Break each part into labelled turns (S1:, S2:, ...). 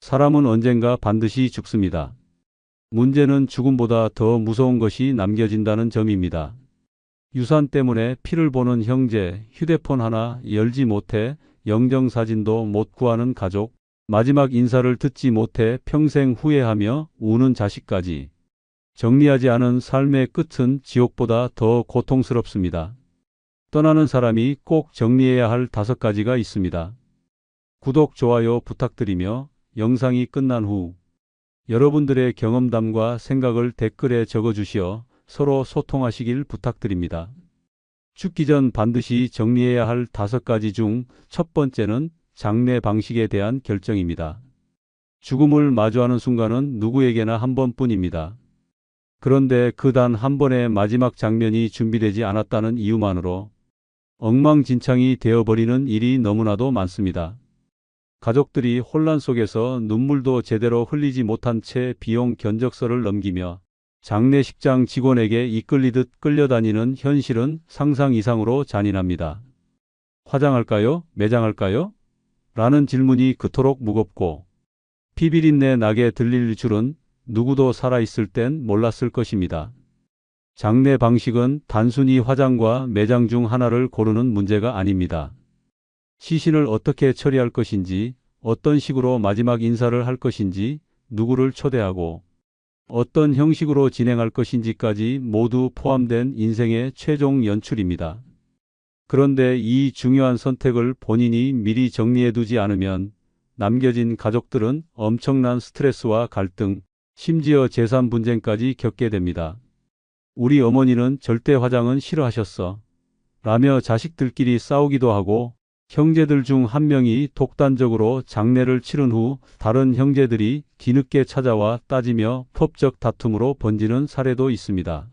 S1: 사람은 언젠가 반드시 죽습니다. 문제는 죽음보다 더 무서운 것이 남겨진다는 점입니다. 유산 때문에 피를 보는 형제, 휴대폰 하나 열지 못해 영정사진도 못 구하는 가족, 마지막 인사를 듣지 못해 평생 후회하며 우는 자식까지. 정리하지 않은 삶의 끝은 지옥보다 더 고통스럽습니다. 떠나는 사람이 꼭 정리해야 할 5가지가 있습니다. 구독, 좋아요 부탁드리며 영상이 끝난 후 여러분들의 경험담과 생각을 댓글에 적어주시어 서로 소통하시길 부탁드립니다. 죽기 전 반드시 정리해야 할 5가지 중 첫 번째는 장례 방식에 대한 결정입니다. 죽음을 마주하는 순간은 누구에게나 한 번뿐입니다. 그런데 그 단 한 번의 마지막 장면이 준비되지 않았다는 이유만으로 엉망진창이 되어버리는 일이 너무나도 많습니다. 가족들이 혼란 속에서 눈물도 제대로 흘리지 못한 채 비용 견적서를 넘기며 장례식장 직원에게 이끌리듯 끌려다니는 현실은 상상 이상으로 잔인합니다. 화장할까요? 매장할까요? 라는 질문이 그토록 무겁고 피비린내 나게 들릴 줄은 누구도 살아있을 땐 몰랐을 것입니다. 장례 방식은 단순히 화장과 매장 중 하나를 고르는 문제가 아닙니다. 시신을 어떻게 처리할 것인지, 어떤 식으로 마지막 인사를 할 것인지, 누구를 초대하고 어떤 형식으로 진행할 것인지까지 모두 포함된 인생의 최종 연출입니다. 그런데 이 중요한 선택을 본인이 미리 정리해두지 않으면 남겨진 가족들은 엄청난 스트레스와 갈등, 심지어 재산 분쟁까지 겪게 됩니다. 우리 어머니는 절대 화장은 싫어하셨어. 라며 자식들끼리 싸우기도 하고 형제들 중 한 명이 독단적으로 장례를 치른 후 다른 형제들이 뒤늦게 찾아와 따지며 법적 다툼으로 번지는 사례도 있습니다.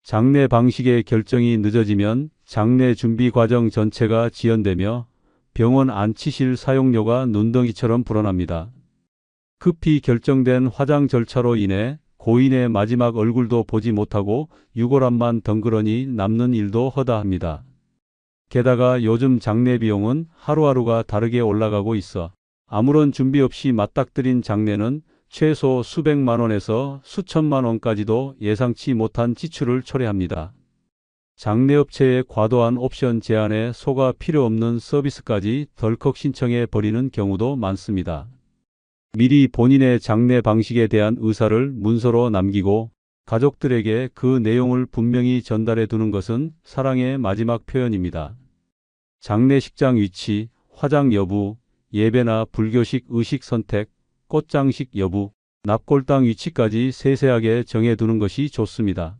S1: 장례 방식의 결정이 늦어지면 장례 준비 과정 전체가 지연되며 병원 안치실 사용료가 눈덩이처럼 불어납니다. 급히 결정된 화장 절차로 인해 고인의 마지막 얼굴도 보지 못하고 유골함만 덩그러니 남는 일도 허다합니다. 게다가 요즘 장례 비용은 하루하루가 다르게 올라가고 있어 아무런 준비 없이 맞닥뜨린 장례는 최소 수백만 원에서 수천만 원까지도 예상치 못한 지출을 초래합니다. 장례업체의 과도한 옵션 제한에 속아 필요 없는 서비스까지 덜컥 신청해 버리는 경우도 많습니다. 미리 본인의 장례 방식에 대한 의사를 문서로 남기고 가족들에게 그 내용을 분명히 전달해 두는 것은 사랑의 마지막 표현입니다. 장례식장 위치, 화장 여부, 예배나 불교식 의식 선택, 꽃장식 여부, 납골당 위치까지 세세하게 정해 두는 것이 좋습니다.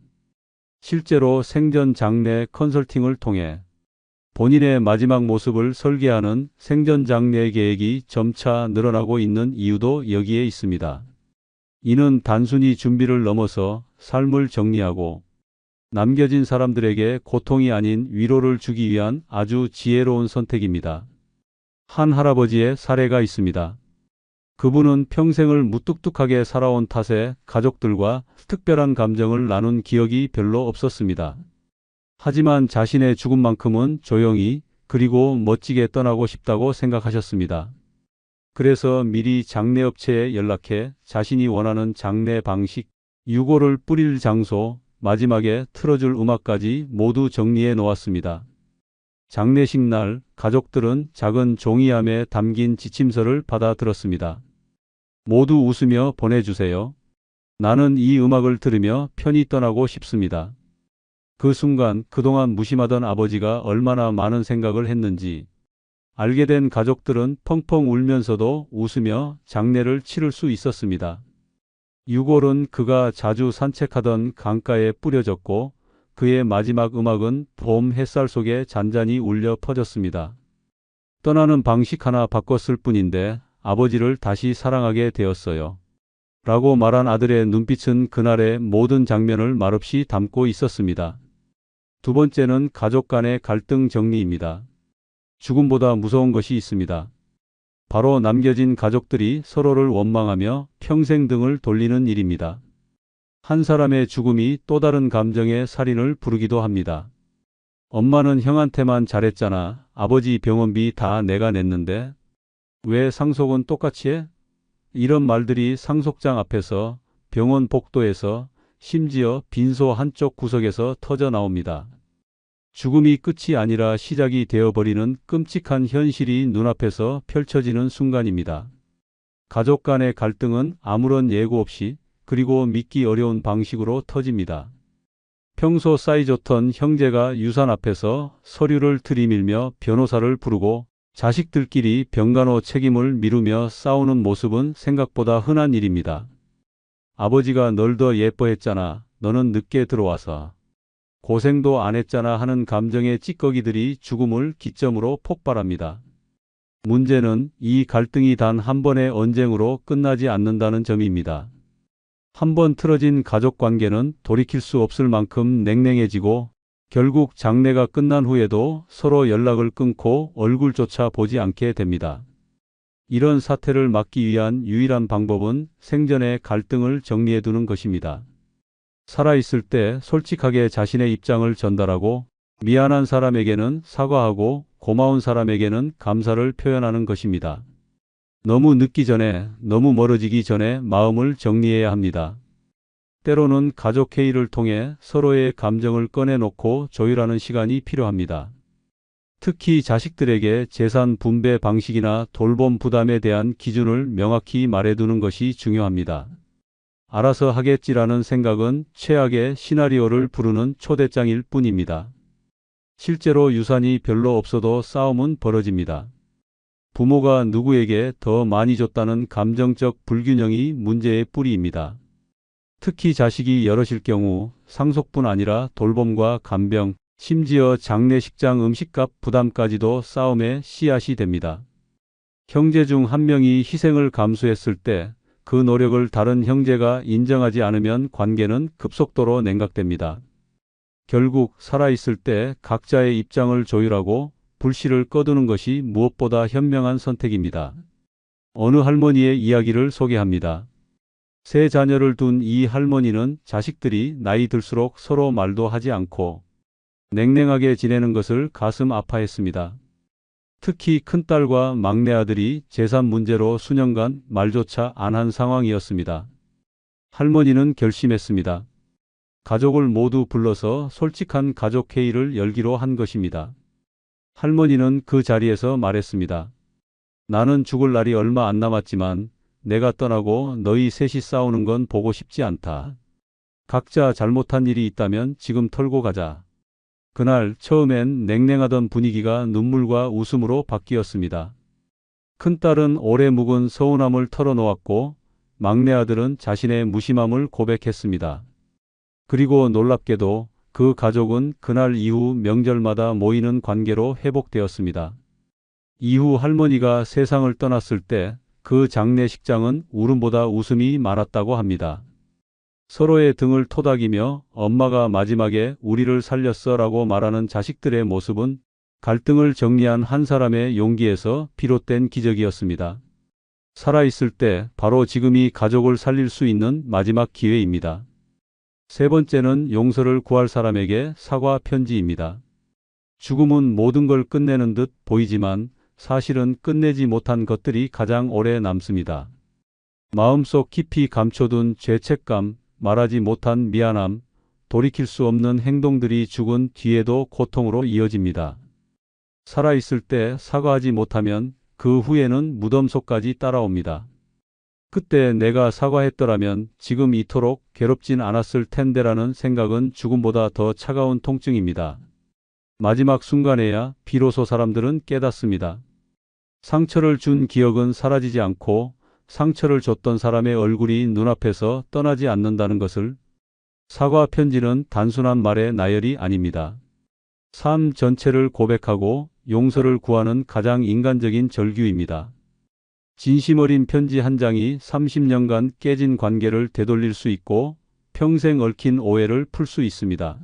S1: 실제로 생전 장례 컨설팅을 통해 본인의 마지막 모습을 설계하는 생전 장례 계획이 점차 늘어나고 있는 이유도 여기에 있습니다. 이는 단순히 준비를 넘어서 삶을 정리하고 남겨진 사람들에게 고통이 아닌 위로를 주기 위한 아주 지혜로운 선택입니다. 한 할아버지의 사례가 있습니다. 그분은 평생을 무뚝뚝하게 살아온 탓에 가족들과 특별한 감정을 나눈 기억이 별로 없었습니다. 하지만 자신의 죽음만큼은 조용히 그리고 멋지게 떠나고 싶다고 생각하셨습니다. 그래서 미리 장례업체에 연락해 자신이 원하는 장례 방식, 유골을 뿌릴 장소, 마지막에 틀어줄 음악까지 모두 정리해 놓았습니다. 장례식 날 가족들은 작은 종이함에 담긴 지침서를 받아 들었습니다. 모두 웃으며 보내주세요. 나는 이 음악을 들으며 편히 떠나고 싶습니다. 그 순간 그동안 무심하던 아버지가 얼마나 많은 생각을 했는지 알게 된 가족들은 펑펑 울면서도 웃으며 장례를 치를 수 있었습니다. 유골은 그가 자주 산책하던 강가에 뿌려졌고 그의 마지막 음악은 봄 햇살 속에 잔잔히 울려 퍼졌습니다. 떠나는 방식 하나 바꿨을 뿐인데 아버지를 다시 사랑하게 되었어요. 라고 말한 아들의 눈빛은 그날의 모든 장면을 말없이 담고 있었습니다. 두 번째는 가족 간의 갈등 정리입니다. 죽음보다 무서운 것이 있습니다. 바로 남겨진 가족들이 서로를 원망하며 평생 등을 돌리는 일입니다. 한 사람의 죽음이 또 다른 감정의 살인을 부르기도 합니다. 엄마는 형한테만 잘했잖아. 아버지 병원비 다 내가 냈는데 왜 상속은 똑같이 해? 이런 말들이 상속장 앞에서, 병원 복도에서, 심지어 빈소 한쪽 구석에서 터져 나옵니다. 죽음이 끝이 아니라 시작이 되어버리는 끔찍한 현실이 눈앞에서 펼쳐지는 순간입니다. 가족 간의 갈등은 아무런 예고 없이, 그리고 믿기 어려운 방식으로 터집니다. 평소 사이좋던 형제가 유산 앞에서 서류를 들이밀며 변호사를 부르고 자식들끼리 병간호 책임을 미루며 싸우는 모습은 생각보다 흔한 일입니다. 아버지가 널 더 예뻐했잖아. 너는 늦게 들어와서. 고생도 안 했잖아 하는 감정의 찌꺼기들이 죽음을 기점으로 폭발합니다. 문제는 이 갈등이 단 한 번의 언쟁으로 끝나지 않는다는 점입니다. 한 번 틀어진 가족 관계는 돌이킬 수 없을 만큼 냉랭해지고 결국 장례가 끝난 후에도 서로 연락을 끊고 얼굴조차 보지 않게 됩니다. 이런 사태를 막기 위한 유일한 방법은 생전의 갈등을 정리해두는 것입니다. 살아있을 때 솔직하게 자신의 입장을 전달하고 미안한 사람에게는 사과하고 고마운 사람에게는 감사를 표현하는 것입니다. 너무 늦기 전에, 너무 멀어지기 전에 마음을 정리해야 합니다. 때로는 가족 회의를 통해 서로의 감정을 꺼내놓고 조율하는 시간이 필요합니다. 특히 자식들에게 재산 분배 방식이나 돌봄 부담에 대한 기준을 명확히 말해두는 것이 중요합니다. 알아서 하겠지라는 생각은 최악의 시나리오를 부르는 초대장일 뿐입니다. 실제로 유산이 별로 없어도 싸움은 벌어집니다. 부모가 누구에게 더 많이 줬다는 감정적 불균형이 문제의 뿌리입니다. 특히 자식이 여럿일 경우 상속뿐 아니라 돌봄과 간병, 심지어 장례식장 음식값 부담까지도 싸움의 씨앗이 됩니다. 형제 중 한 명이 희생을 감수했을 때 그 노력을 다른 형제가 인정하지 않으면 관계는 급속도로 냉각됩니다. 결국 살아있을 때 각자의 입장을 조율하고 불씨를 꺼두는 것이 무엇보다 현명한 선택입니다. 어느 할머니의 이야기를 소개합니다. 세 자녀를 둔 이 할머니는 자식들이 나이 들수록 서로 말도 하지 않고 냉랭하게 지내는 것을 가슴 아파했습니다. 특히 큰딸과 막내 아들이 재산 문제로 수년간 말조차 안 한 상황이었습니다. 할머니는 결심했습니다. 가족을 모두 불러서 솔직한 가족 회의를 열기로 한 것입니다. 할머니는 그 자리에서 말했습니다. 나는 죽을 날이 얼마 안 남았지만 내가 떠나고 너희 셋이 싸우는 건 보고 싶지 않다. 각자 잘못한 일이 있다면 지금 털고 가자. 그날 처음엔 냉랭하던 분위기가 눈물과 웃음으로 바뀌었습니다. 큰딸은 오래 묵은 서운함을 털어놓았고 막내 아들은 자신의 무심함을 고백했습니다. 그리고 놀랍게도 그 가족은 그날 이후 명절마다 모이는 관계로 회복되었습니다. 이후 할머니가 세상을 떠났을 때 그 장례식장은 울음보다 웃음이 많았다고 합니다. 서로의 등을 토닥이며 엄마가 마지막에 우리를 살렸어 라고 말하는 자식들의 모습은 갈등을 정리한 한 사람의 용기에서 비롯된 기적이었습니다. 살아있을 때 바로 지금이 가족을 살릴 수 있는 마지막 기회입니다. 세 번째는 용서를 구할 사람에게 사과 편지입니다. 죽음은 모든 걸 끝내는 듯 보이지만 사실은 끝내지 못한 것들이 가장 오래 남습니다. 마음속 깊이 감춰둔 죄책감, 말하지 못한 미안함, 돌이킬 수 없는 행동들이 죽은 뒤에도 고통으로 이어집니다. 살아있을 때 사과하지 못하면 그 후에는 무덤 속까지 따라옵니다. 그때 내가 사과했더라면 지금 이토록 괴롭진 않았을 텐데라는 생각은 죽음보다 더 차가운 통증입니다. 마지막 순간에야 비로소 사람들은 깨닫습니다. 상처를 준 기억은 사라지지 않고 상처를 줬던 사람의 얼굴이 눈앞에서 떠나지 않는다는 것을. 사과 편지는 단순한 말의 나열이 아닙니다. 삶 전체를 고백하고 용서를 구하는 가장 인간적인 절규입니다. 진심 어린 편지 한 장이 30년간 깨진 관계를 되돌릴 수 있고 평생 얽힌 오해를 풀 수 있습니다.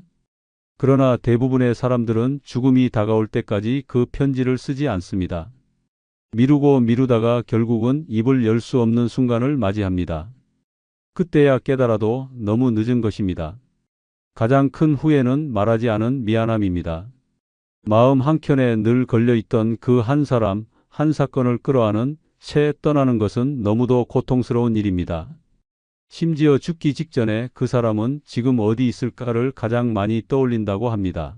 S1: 그러나 대부분의 사람들은 죽음이 다가올 때까지 그 편지를 쓰지 않습니다. 미루고 미루다가 결국은 입을 열 수 없는 순간을 맞이합니다. 그때야 깨달아도 너무 늦은 것입니다. 가장 큰 후회는 말하지 않은 미안함입니다. 마음 한켠에 늘 걸려있던 그 한 사람, 한 사건을 끌어안은 채 떠나는 것은 너무도 고통스러운 일입니다. 심지어 죽기 직전에 그 사람은 지금 어디 있을까를 가장 많이 떠올린다고 합니다.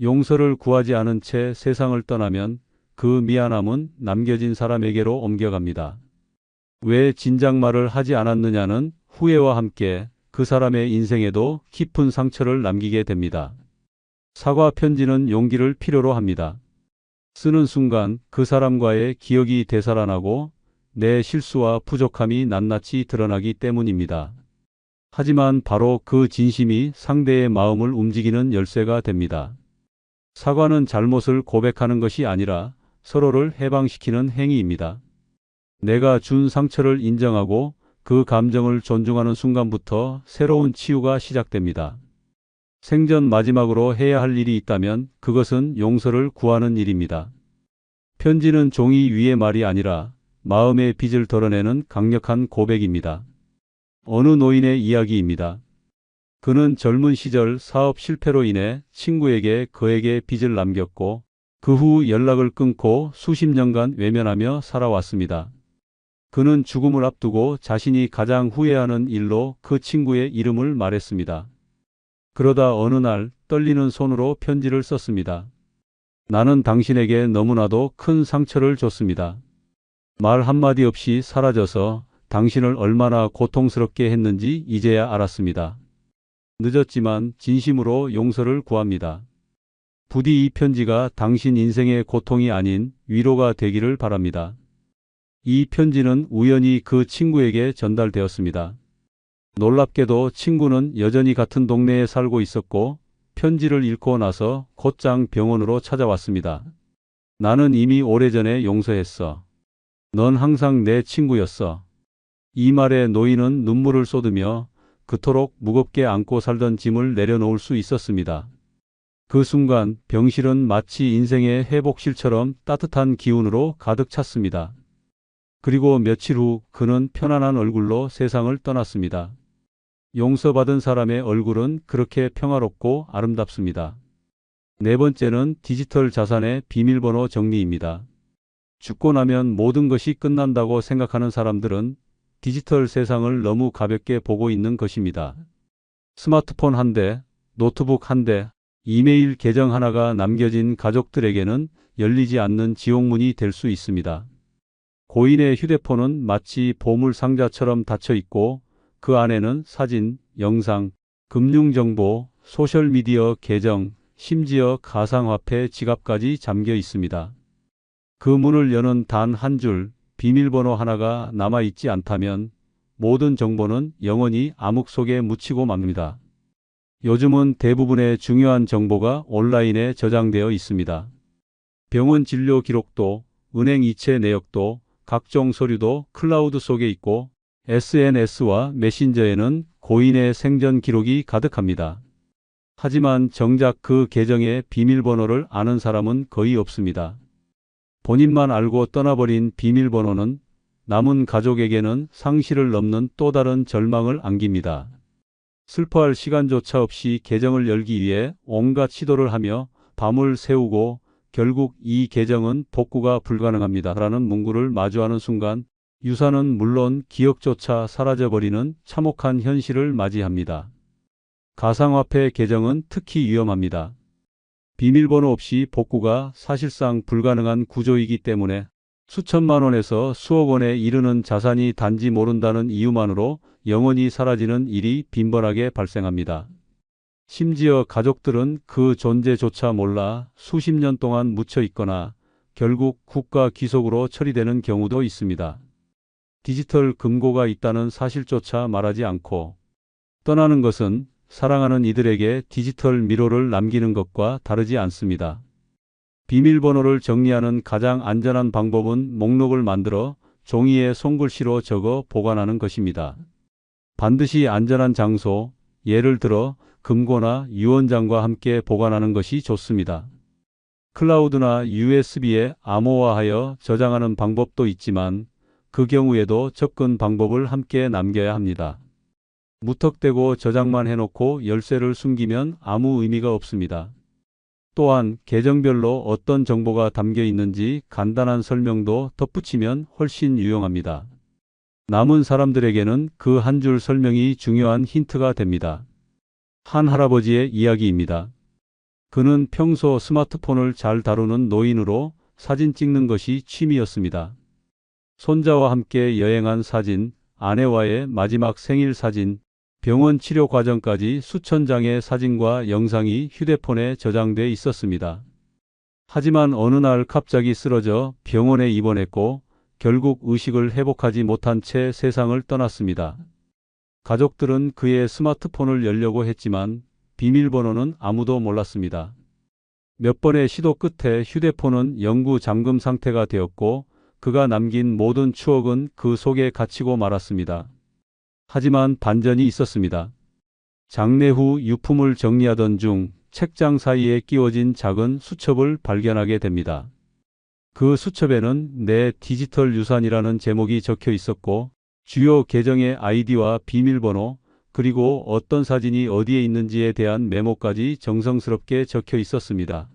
S1: 용서를 구하지 않은 채 세상을 떠나면 그 미안함은 남겨진 사람에게로 옮겨갑니다. 왜 진작 말을 하지 않았느냐는 후회와 함께 그 사람의 인생에도 깊은 상처를 남기게 됩니다. 사과 편지는 용기를 필요로 합니다. 쓰는 순간 그 사람과의 기억이 되살아나고 내 실수와 부족함이 낱낱이 드러나기 때문입니다. 하지만 바로 그 진심이 상대의 마음을 움직이는 열쇠가 됩니다. 사과는 잘못을 고백하는 것이 아니라 서로를 해방시키는 행위입니다. 내가 준 상처를 인정하고 그 감정을 존중하는 순간부터 새로운 치유가 시작됩니다. 생전 마지막으로 해야 할 일이 있다면 그것은 용서를 구하는 일입니다. 편지는 종이 위의 말이 아니라 마음의 빚을 덜어내는 강력한 고백입니다. 어느 노인의 이야기입니다. 그는 젊은 시절 사업 실패로 인해 친구에게 그에게 빚을 남겼고 그 후 연락을 끊고 수십 년간 외면하며 살아왔습니다. 그는 죽음을 앞두고 자신이 가장 후회하는 일로 그 친구의 이름을 말했습니다. 그러다 어느 날 떨리는 손으로 편지를 썼습니다. 나는 당신에게 너무나도 큰 상처를 줬습니다. 말 한마디 없이 사라져서 당신을 얼마나 고통스럽게 했는지 이제야 알았습니다. 늦었지만 진심으로 용서를 구합니다. 부디 이 편지가 당신 인생의 고통이 아닌 위로가 되기를 바랍니다. 이 편지는 우연히 그 친구에게 전달되었습니다. 놀랍게도 친구는 여전히 같은 동네에 살고 있었고 편지를 읽고 나서 곧장 병원으로 찾아왔습니다. 나는 이미 오래전에 용서했어. 넌 항상 내 친구였어. 이 말에 노인은 눈물을 쏟으며 그토록 무겁게 안고 살던 짐을 내려놓을 수 있었습니다. 그 순간 병실은 마치 인생의 회복실처럼 따뜻한 기운으로 가득 찼습니다. 그리고 며칠 후 그는 편안한 얼굴로 세상을 떠났습니다. 용서받은 사람의 얼굴은 그렇게 평화롭고 아름답습니다. 네 번째는 디지털 자산의 비밀번호 정리입니다. 죽고 나면 모든 것이 끝난다고 생각하는 사람들은 디지털 세상을 너무 가볍게 보고 있는 것입니다. 스마트폰 한 대, 노트북 한 대, 이메일 계정 하나가 남겨진 가족들에게는 열리지 않는 지옥문이 될 수 있습니다. 고인의 휴대폰은 마치 보물 상자처럼 닫혀 있고 그 안에는 사진, 영상, 금융정보, 소셜미디어 계정, 심지어 가상화폐 지갑까지 잠겨 있습니다. 그 문을 여는 단 한 줄, 비밀번호 하나가 남아있지 않다면 모든 정보는 영원히 암흑 속에 묻히고 맙니다. 요즘은 대부분의 중요한 정보가 온라인에 저장되어 있습니다. 병원 진료 기록도, 은행 이체 내역도, 각종 서류도 클라우드 속에 있고 SNS와 메신저에는 고인의 생전 기록이 가득합니다. 하지만 정작 그 계정의 비밀번호를 아는 사람은 거의 없습니다. 본인만 알고 떠나버린 비밀번호는 남은 가족에게는 상실을 넘는 또 다른 절망을 안깁니다. 슬퍼할 시간조차 없이 계정을 열기 위해 온갖 시도를 하며 밤을 새우고 결국 이 계정은 복구가 불가능합니다. 라는 문구를 마주하는 순간 유산은 물론 기억조차 사라져버리는 참혹한 현실을 맞이합니다. 가상화폐 계정은 특히 위험합니다. 비밀번호 없이 복구가 사실상 불가능한 구조이기 때문에 수천만 원에서 수억 원에 이르는 자산이 단지 모른다는 이유만으로 영원히 사라지는 일이 빈번하게 발생합니다. 심지어 가족들은 그 존재조차 몰라 수십 년 동안 묻혀 있거나 결국 국가 기속으로 처리되는 경우도 있습니다. 디지털 금고가 있다는 사실조차 말하지 않고 떠나는 것은 사랑하는 이들에게 디지털 미로를 남기는 것과 다르지 않습니다. 비밀번호를 정리하는 가장 안전한 방법은 목록을 만들어 종이에 손글씨로 적어 보관하는 것입니다. 반드시 안전한 장소, 예를 들어 금고나 유언장과 함께 보관하는 것이 좋습니다. 클라우드나 USB에 암호화하여 저장하는 방법도 있지만 그 경우에도 접근 방법을 함께 남겨야 합니다. 무턱대고 저장만 해놓고 열쇠를 숨기면 아무 의미가 없습니다. 또한 계정별로 어떤 정보가 담겨 있는지 간단한 설명도 덧붙이면 훨씬 유용합니다. 남은 사람들에게는 그 한 줄 설명이 중요한 힌트가 됩니다. 한 할아버지의 이야기입니다. 그는 평소 스마트폰을 잘 다루는 노인으로 사진 찍는 것이 취미였습니다. 손자와 함께 여행한 사진, 아내와의 마지막 생일 사진, 병원 치료 과정까지 수천 장의 사진과 영상이 휴대폰에 저장돼 있었습니다. 하지만 어느 날 갑자기 쓰러져 병원에 입원했고 결국 의식을 회복하지 못한 채 세상을 떠났습니다. 가족들은 그의 스마트폰을 열려고 했지만 비밀번호는 아무도 몰랐습니다. 몇 번의 시도 끝에 휴대폰은 영구 잠금 상태가 되었고 그가 남긴 모든 추억은 그 속에 갇히고 말았습니다. 하지만 반전이 있었습니다. 장례 후 유품을 정리하던 중 책장 사이에 끼워진 작은 수첩을 발견하게 됩니다. 그 수첩에는 내 디지털 유산이라는 제목이 적혀 있었고 주요 계정의 아이디와 비밀번호, 그리고 어떤 사진이 어디에 있는지에 대한 메모까지 정성스럽게 적혀 있었습니다.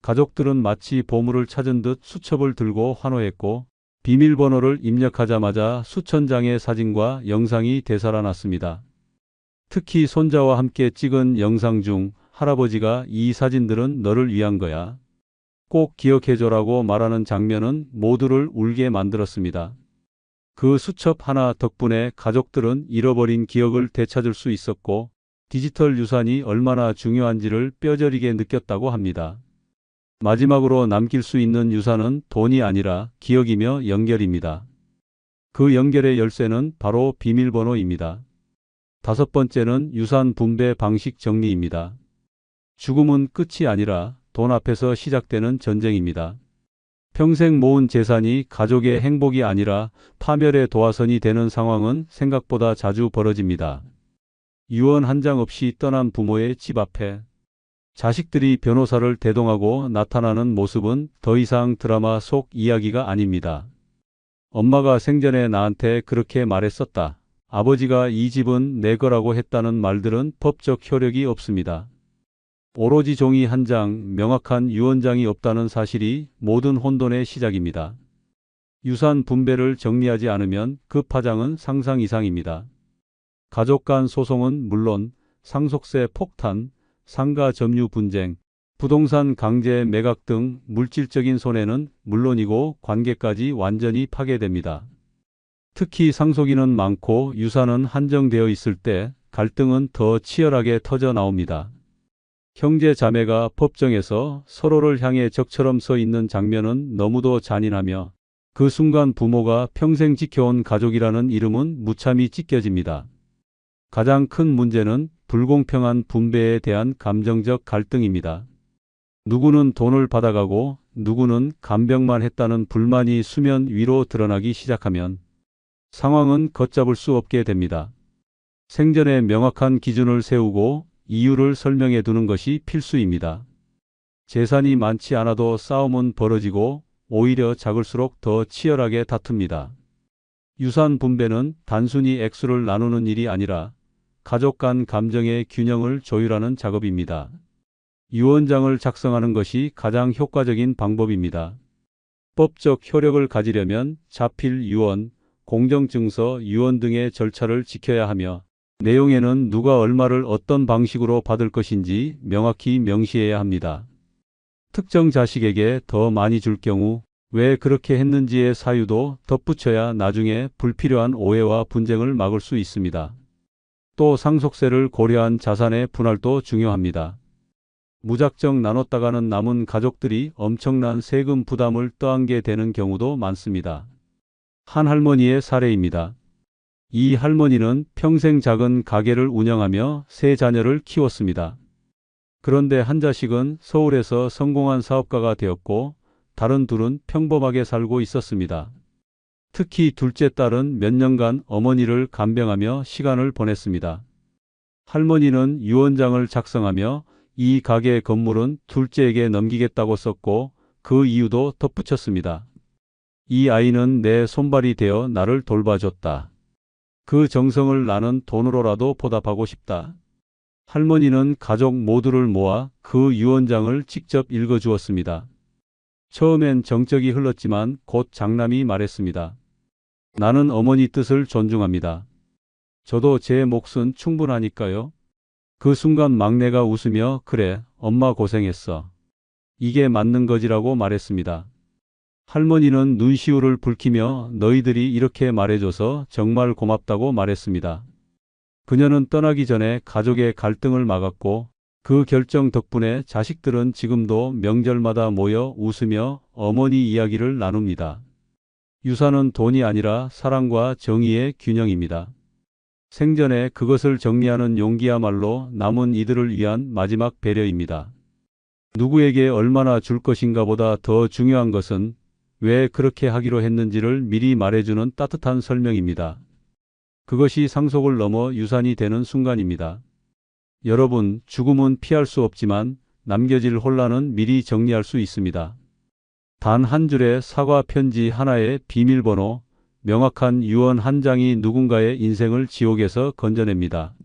S1: 가족들은 마치 보물을 찾은 듯 수첩을 들고 환호했고 비밀번호를 입력하자마자 수천 장의 사진과 영상이 되살아났습니다. 특히 손자와 함께 찍은 영상 중 할아버지가 "이 사진들은 너를 위한 거야. 꼭 기억해줘라고 말하는 장면은 모두를 울게 만들었습니다. 그 수첩 하나 덕분에 가족들은 잃어버린 기억을 되찾을 수 있었고 디지털 유산이 얼마나 중요한지를 뼈저리게 느꼈다고 합니다. 마지막으로 남길 수 있는 유산은 돈이 아니라 기억이며 연결입니다. 그 연결의 열쇠는 바로 비밀번호입니다. 다섯 번째는 유산 분배 방식 정리입니다. 죽음은 끝이 아니라 돈 앞에서 시작되는 전쟁입니다. 평생 모은 재산이 가족의 행복이 아니라 파멸의 도화선이 되는 상황은 생각보다 자주 벌어집니다. 유언 한 장 없이 떠난 부모의 집 앞에 자식들이 변호사를 대동하고 나타나는 모습은 더 이상 드라마 속 이야기가 아닙니다. 엄마가 생전에 나한테 그렇게 말했었다. 아버지가 이 집은 내 거라고 했다는 말들은 법적 효력이 없습니다. 오로지 종이 한 장, 명확한 유언장이 없다는 사실이 모든 혼돈의 시작입니다. 유산 분배를 정리하지 않으면 그 파장은 상상 이상입니다. 가족 간 소송은 물론 상속세 폭탄, 상가 점유 분쟁, 부동산 강제 매각 등 물질적인 손해는 물론이고 관계까지 완전히 파괴됩니다. 특히 상속인은 많고 유산은 한정되어 있을 때 갈등은 더 치열하게 터져 나옵니다. 형제 자매가 법정에서 서로를 향해 적처럼 서 있는 장면은 너무도 잔인하며 그 순간 부모가 평생 지켜온 가족이라는 이름은 무참히 찢겨집니다. 가장 큰 문제는 불공평한 분배에 대한 감정적 갈등입니다. 누구는 돈을 받아가고 누구는 간병만 했다는 불만이 수면 위로 드러나기 시작하면 상황은 걷잡을 수 없게 됩니다. 생전에 명확한 기준을 세우고 이유를 설명해 두는 것이 필수입니다. 재산이 많지 않아도 싸움은 벌어지고 오히려 작을수록 더 치열하게 다툽니다. 유산 분배는 단순히 액수를 나누는 일이 아니라 가족 간 감정의 균형을 조율하는 작업입니다. 유언장을 작성하는 것이 가장 효과적인 방법입니다. 법적 효력을 가지려면 자필 유언, 공정증서 유언 등의 절차를 지켜야 하며 내용에는 누가 얼마를 어떤 방식으로 받을 것인지 명확히 명시해야 합니다. 특정 자식에게 더 많이 줄 경우 왜 그렇게 했는지의 사유도 덧붙여야 나중에 불필요한 오해와 분쟁을 막을 수 있습니다. 또 상속세를 고려한 자산의 분할도 중요합니다. 무작정 나눴다가는 남은 가족들이 엄청난 세금 부담을 떠안게 되는 경우도 많습니다. 한 할머니의 사례입니다. 이 할머니는 평생 작은 가게를 운영하며 세 자녀를 키웠습니다. 그런데 한 자식은 서울에서 성공한 사업가가 되었고 다른 둘은 평범하게 살고 있었습니다. 특히 둘째 딸은 몇 년간 어머니를 간병하며 시간을 보냈습니다. 할머니는 유언장을 작성하며 이 가게 건물은 둘째에게 넘기겠다고 썼고 그 이유도 덧붙였습니다. 이 아이는 내 손발이 되어 나를 돌봐줬다. 그 정성을 나는 돈으로라도 보답하고 싶다. 할머니는 가족 모두를 모아 그 유언장을 직접 읽어주었습니다. 처음엔 정적이 흘렀지만 곧 장남이 말했습니다. 나는 어머니 뜻을 존중합니다. 저도 제 몫은 충분하니까요. 그 순간 막내가 웃으며 그래, 엄마 고생했어. 이게 맞는 거지라고 말했습니다. 할머니는 눈시울을 붉히며 너희들이 이렇게 말해줘서 정말 고맙다고 말했습니다. 그녀는 떠나기 전에 가족의 갈등을 막았고 그 결정 덕분에 자식들은 지금도 명절마다 모여 웃으며 어머니 이야기를 나눕니다. 유산은 돈이 아니라 사랑과 정의의 균형입니다. 생전에 그것을 정리하는 용기야말로 남은 이들을 위한 마지막 배려입니다. 누구에게 얼마나 줄 것인가 보다 더 중요한 것은 왜 그렇게 하기로 했는지를 미리 말해주는 따뜻한 설명입니다. 그것이 상속을 넘어 유산이 되는 순간입니다. 여러분, 죽음은 피할 수 없지만 남겨질 혼란은 미리 정리할 수 있습니다. 단 한 줄의 사과 편지 하나의 비밀번호, 명확한 유언 한 장이 누군가의 인생을 지옥에서 건져냅니다.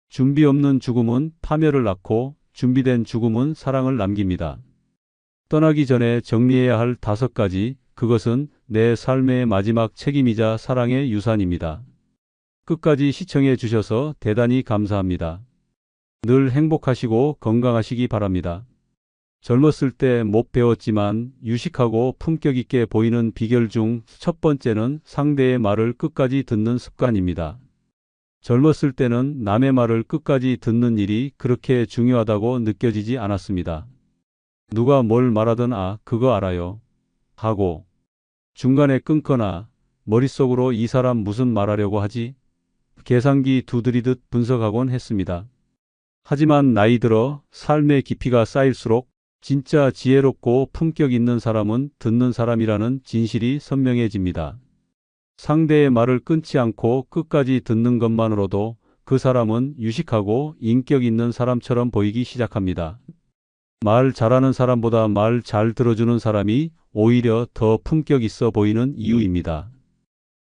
S1: 준비 없는 죽음은 파멸을 낳고 준비된 죽음은 사랑을 남깁니다. 떠나기 전에 정리해야 할 5가지, 그것은 내 삶의 마지막 책임이자 사랑의 유산입니다. 끝까지 시청해 주셔서 대단히 감사합니다. 늘 행복하시고 건강하시기 바랍니다. 젊었을 때 못 배웠지만 유식하고 품격 있게 보이는 비결 중 첫 번째는 상대의 말을 끝까지 듣는 습관입니다. 젊었을 때는 남의 말을 끝까지 듣는 일이 그렇게 중요하다고 느껴지지 않았습니다. 누가 뭘 말하든 그거 알아요 하고 중간에 끊거나 머릿속으로 이 사람 무슨 말하려고 하지? 계산기 두드리듯 분석하곤 했습니다. 하지만 나이 들어 삶의 깊이가 쌓일수록 진짜 지혜롭고 품격 있는 사람은 듣는 사람이라는 진실이 선명해집니다. 상대의 말을 끊지 않고 끝까지 듣는 것만으로도 그 사람은 유식하고 인격 있는 사람처럼 보이기 시작합니다. 말 잘하는 사람보다 말 잘 들어주는 사람이 오히려 더 품격 있어 보이는 이유입니다.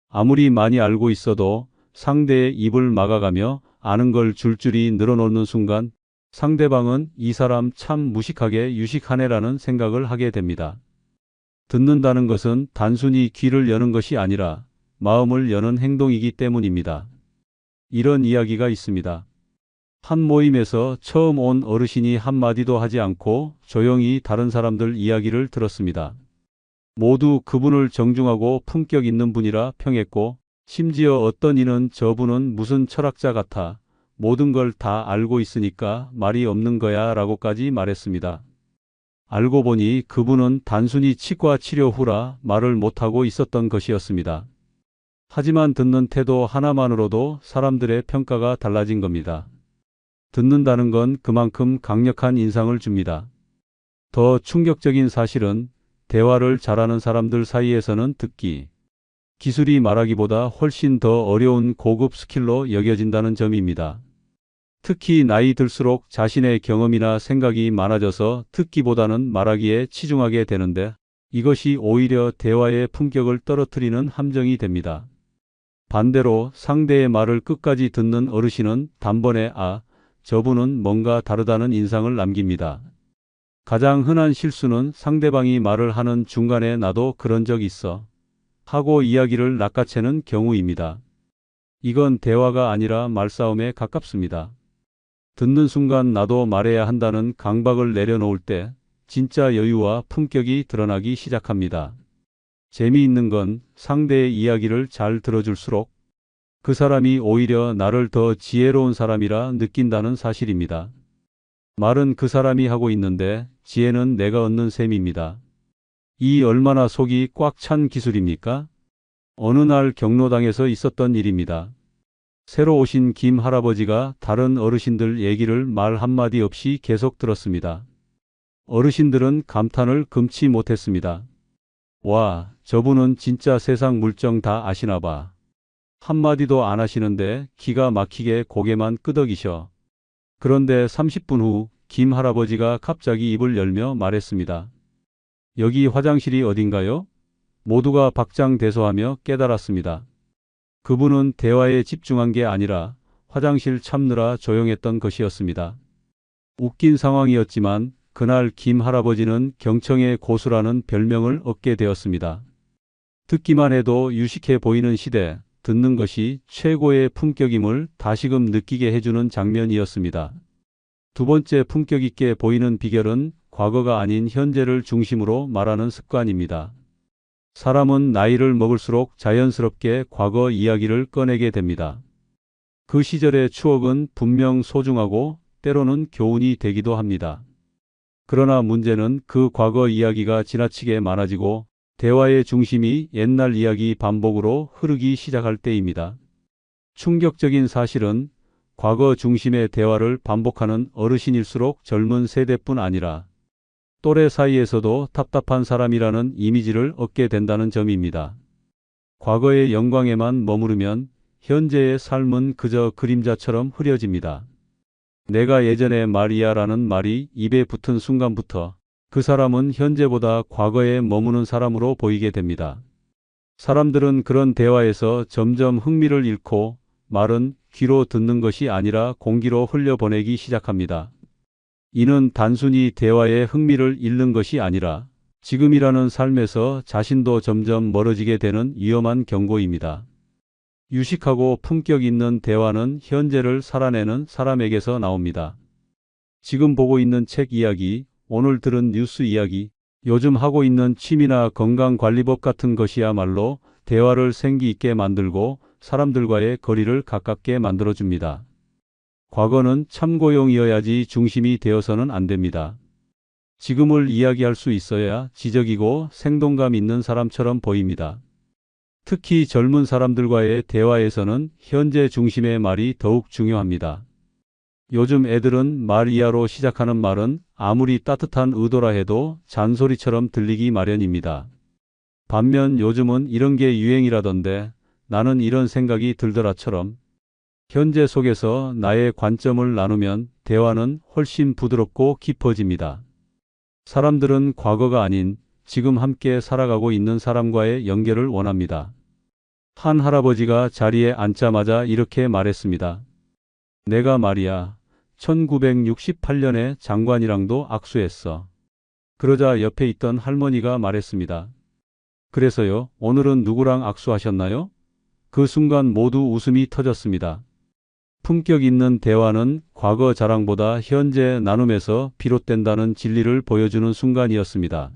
S1: 아무리 많이 알고 있어도 상대의 입을 막아가며 아는 걸 줄줄이 늘어놓는 순간 상대방은 이 사람 참 무식하게 유식하네라는 생각을 하게 됩니다. 듣는다는 것은 단순히 귀를 여는 것이 아니라 마음을 여는 행동이기 때문입니다. 이런 이야기가 있습니다. 한 모임에서 처음 온 어르신이 한마디도 하지 않고 조용히 다른 사람들 이야기를 들었습니다. 모두 그분을 정중하고 품격 있는 분이라 평했고 심지어 어떤 이는 저분은 무슨 철학자 같아 모든 걸 다 알고 있으니까 말이 없는 거야 라고까지 말했습니다. 알고 보니 그분은 단순히 치과 치료 후라 말을 못하고 있었던 것이었습니다. 하지만 듣는 태도 하나만으로도 사람들의 평가가 달라진 겁니다. 듣는다는 건 그만큼 강력한 인상을 줍니다. 더 충격적인 사실은 대화를 잘하는 사람들 사이에서는 듣기 기술이 말하기보다 훨씬 더 어려운 고급 스킬로 여겨진다는 점입니다. 특히 나이 들수록 자신의 경험이나 생각이 많아져서 듣기보다는 말하기에 치중하게 되는데 이것이 오히려 대화의 품격을 떨어뜨리는 함정이 됩니다. 반대로 상대의 말을 끝까지 듣는 어르신은 단번에 저분은 뭔가 다르다는 인상을 남깁니다. 가장 흔한 실수는 상대방이 말을 하는 중간에 나도 그런 적 있어 하고 이야기를 낚아채는 경우입니다. 이건 대화가 아니라 말싸움에 가깝습니다. 듣는 순간 나도 말해야 한다는 강박을 내려놓을 때 진짜 여유와 품격이 드러나기 시작합니다. 재미있는 건 상대의 이야기를 잘 들어줄수록 그 사람이 오히려 나를 더 지혜로운 사람이라 느낀다는 사실입니다. 말은 그 사람이 하고 있는데 지혜는 내가 얻는 셈입니다. 이 얼마나 속이 꽉 찬 기술입니까? 어느 날 경로당에서 있었던 일입니다. 새로 오신 김 할아버지가 다른 어르신들 얘기를 말 한마디 없이 계속 들었습니다. 어르신들은 감탄을 금치 못했습니다. 와, 저분은 진짜 세상 물정 다 아시나 봐. 한마디도 안 하시는데 기가 막히게 고개만 끄덕이셔. 그런데 30분 후 김 할아버지가 갑자기 입을 열며 말했습니다. 여기 화장실이 어딘가요? 모두가 박장대소하며 깨달았습니다. 그분은 대화에 집중한 게 아니라 화장실 참느라 조용했던 것이었습니다. 웃긴 상황이었지만 그날 김 할아버지는 경청의 고수라는 별명을 얻게 되었습니다. 듣기만 해도 유식해 보이는 시대, 듣는 것이 최고의 품격임을 다시금 느끼게 해주는 장면이었습니다. 두 번째 품격 있게 보이는 비결은 과거가 아닌 현재를 중심으로 말하는 습관입니다. 사람은 나이를 먹을수록 자연스럽게 과거 이야기를 꺼내게 됩니다. 그 시절의 추억은 분명 소중하고 때로는 교훈이 되기도 합니다. 그러나 문제는 그 과거 이야기가 지나치게 많아지고 대화의 중심이 옛날 이야기 반복으로 흐르기 시작할 때입니다. 충격적인 사실은 과거 중심의 대화를 반복하는 어르신일수록 젊은 세대뿐 아니라 또래 사이에서도 답답한 사람이라는 이미지를 얻게 된다는 점입니다. 과거의 영광에만 머무르면 현재의 삶은 그저 그림자처럼 흐려집니다. 내가 예전에 말이야라는 말이 입에 붙은 순간부터 그 사람은 현재보다 과거에 머무는 사람으로 보이게 됩니다. 사람들은 그런 대화에서 점점 흥미를 잃고 말은 귀로 듣는 것이 아니라 공기로 흘려보내기 시작합니다. 이는 단순히 대화의 흥미를 잃는 것이 아니라 지금이라는 삶에서 자신도 점점 멀어지게 되는 위험한 경고입니다. 유식하고 품격 있는 대화는 현재를 살아내는 사람에게서 나옵니다. 지금 보고 있는 책 이야기, 오늘 들은 뉴스 이야기, 요즘 하고 있는 취미나 건강관리법 같은 것이야말로 대화를 생기 있게 만들고 사람들과의 거리를 가깝게 만들어줍니다. 과거는 참고용이어야지 중심이 되어서는 안 됩니다. 지금을 이야기할 수 있어야 지적이고 생동감 있는 사람처럼 보입니다. 특히 젊은 사람들과의 대화에서는 현재 중심의 말이 더욱 중요합니다. 요즘 애들은 말이야로 시작하는 말은 아무리 따뜻한 의도라 해도 잔소리처럼 들리기 마련입니다. 반면 요즘은 이런 게 유행이라던데 나는 이런 생각이 들더라처럼 현재 속에서 나의 관점을 나누면 대화는 훨씬 부드럽고 깊어집니다. 사람들은 과거가 아닌 지금 함께 살아가고 있는 사람과의 연결을 원합니다. 한 할아버지가 자리에 앉자마자 이렇게 말했습니다. 내가 말이야, 1968년에 장관이랑도 악수했어. 그러자 옆에 있던 할머니가 말했습니다. 그래서요, 오늘은 누구랑 악수하셨나요? 그 순간 모두 웃음이 터졌습니다. 품격 있는 대화는 과거 자랑보다 현재 나눔에서 비롯된다는 진리를 보여주는 순간이었습니다.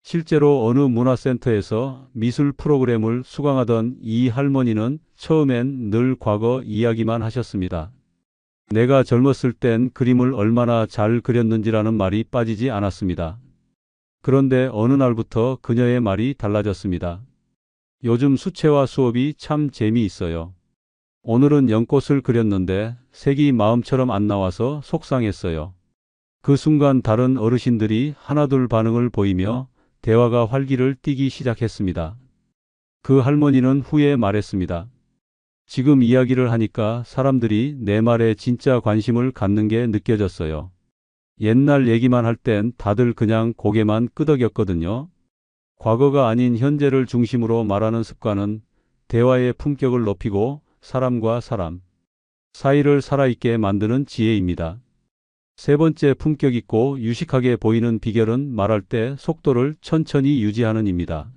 S1: 실제로 어느 문화센터에서 미술 프로그램을 수강하던 이 할머니는 처음엔 늘 과거 이야기만 하셨습니다. 내가 젊었을 땐 그림을 얼마나 잘 그렸는지라는 말이 빠지지 않았습니다. 그런데 어느 날부터 그녀의 말이 달라졌습니다. 요즘 수채화 수업이 참 재미있어요. 오늘은 연꽃을 그렸는데 색이 마음처럼 안 나와서 속상했어요. 그 순간 다른 어르신들이 하나둘 반응을 보이며 대화가 활기를 띠기 시작했습니다. 그 할머니는 후에 말했습니다. 지금 이야기를 하니까 사람들이 내 말에 진짜 관심을 갖는 게 느껴졌어요. 옛날 얘기만 할 땐 다들 그냥 고개만 끄덕였거든요. 과거가 아닌 현재를 중심으로 말하는 습관은 대화의 품격을 높이고 사람과 사람 사이를 살아있게 만드는 지혜입니다. 세 번째 품격 있고 유식하게 보이는 비결은 말할 때 속도를 천천히 유지하는 입니다.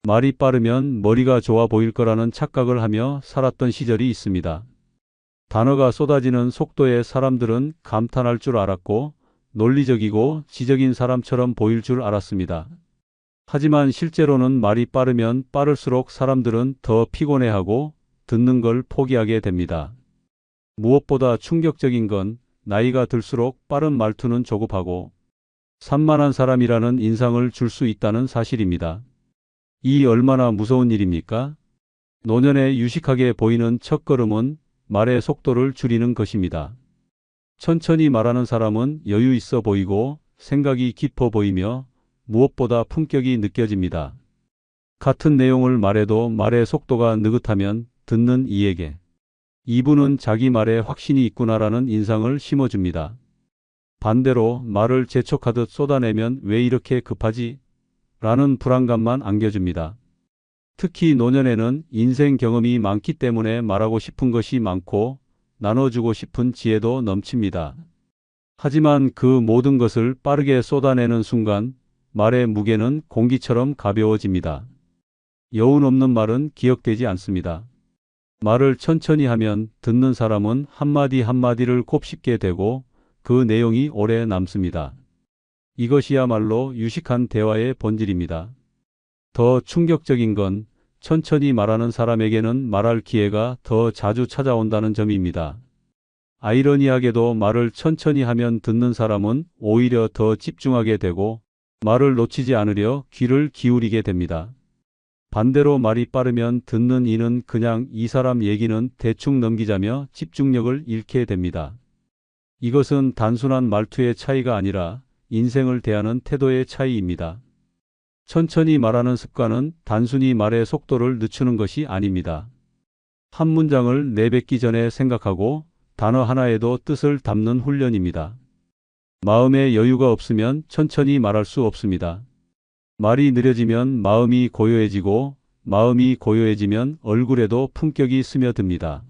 S1: 말이 빠르면 머리가 좋아 보일 거라는 착각을 하며 살았던 시절이 있습니다. 단어가 쏟아지는 속도에 사람들은 감탄할 줄 알았고 논리적이고 지적인 사람처럼 보일 줄 알았습니다. 하지만 실제로는 말이 빠르면 빠를수록 사람들은 더 피곤해하고 듣는 걸 포기하게 됩니다. 무엇보다 충격적인 건 나이가 들수록 빠른 말투는 조급하고 산만한 사람이라는 인상을 줄 수 있다는 사실입니다. 이 얼마나 무서운 일입니까? 노년에 유식하게 보이는 첫걸음은 말의 속도를 줄이는 것입니다. 천천히 말하는 사람은 여유 있어 보이고 생각이 깊어 보이며 무엇보다 품격이 느껴집니다. 같은 내용을 말해도 말의 속도가 느긋하면 듣는 이에게 이분은 자기 말에 확신이 있구나라는 인상을 심어줍니다. 반대로 말을 재촉하듯 쏟아내면 왜 이렇게 급하지? 라는 불안감만 안겨줍니다. 특히 노년에는 인생 경험이 많기 때문에 말하고 싶은 것이 많고 나눠주고 싶은 지혜도 넘칩니다. 하지만 그 모든 것을 빠르게 쏟아내는 순간 말의 무게는 공기처럼 가벼워집니다. 여운 없는 말은 기억되지 않습니다. 말을 천천히 하면 듣는 사람은 한마디 한마디를 곱씹게 되고 그 내용이 오래 남습니다. 이것이야말로 유식한 대화의 본질입니다. 더 충격적인 건 천천히 말하는 사람에게는 말할 기회가 더 자주 찾아온다는 점입니다. 아이러니하게도 말을 천천히 하면 듣는 사람은 오히려 더 집중하게 되고 말을 놓치지 않으려 귀를 기울이게 됩니다. 반대로 말이 빠르면 듣는 이는 그냥 이 사람 얘기는 대충 넘기자며 집중력을 잃게 됩니다. 이것은 단순한 말투의 차이가 아니라 인생을 대하는 태도의 차이입니다. 천천히 말하는 습관은 단순히 말의 속도를 늦추는 것이 아닙니다. 한 문장을 내뱉기 전에 생각하고 단어 하나에도 뜻을 담는 훈련입니다. 마음의 여유가 없으면 천천히 말할 수 없습니다. 말이 느려지면 마음이 고요해지고 마음이 고요해지면 얼굴에도 품격이 스며듭니다.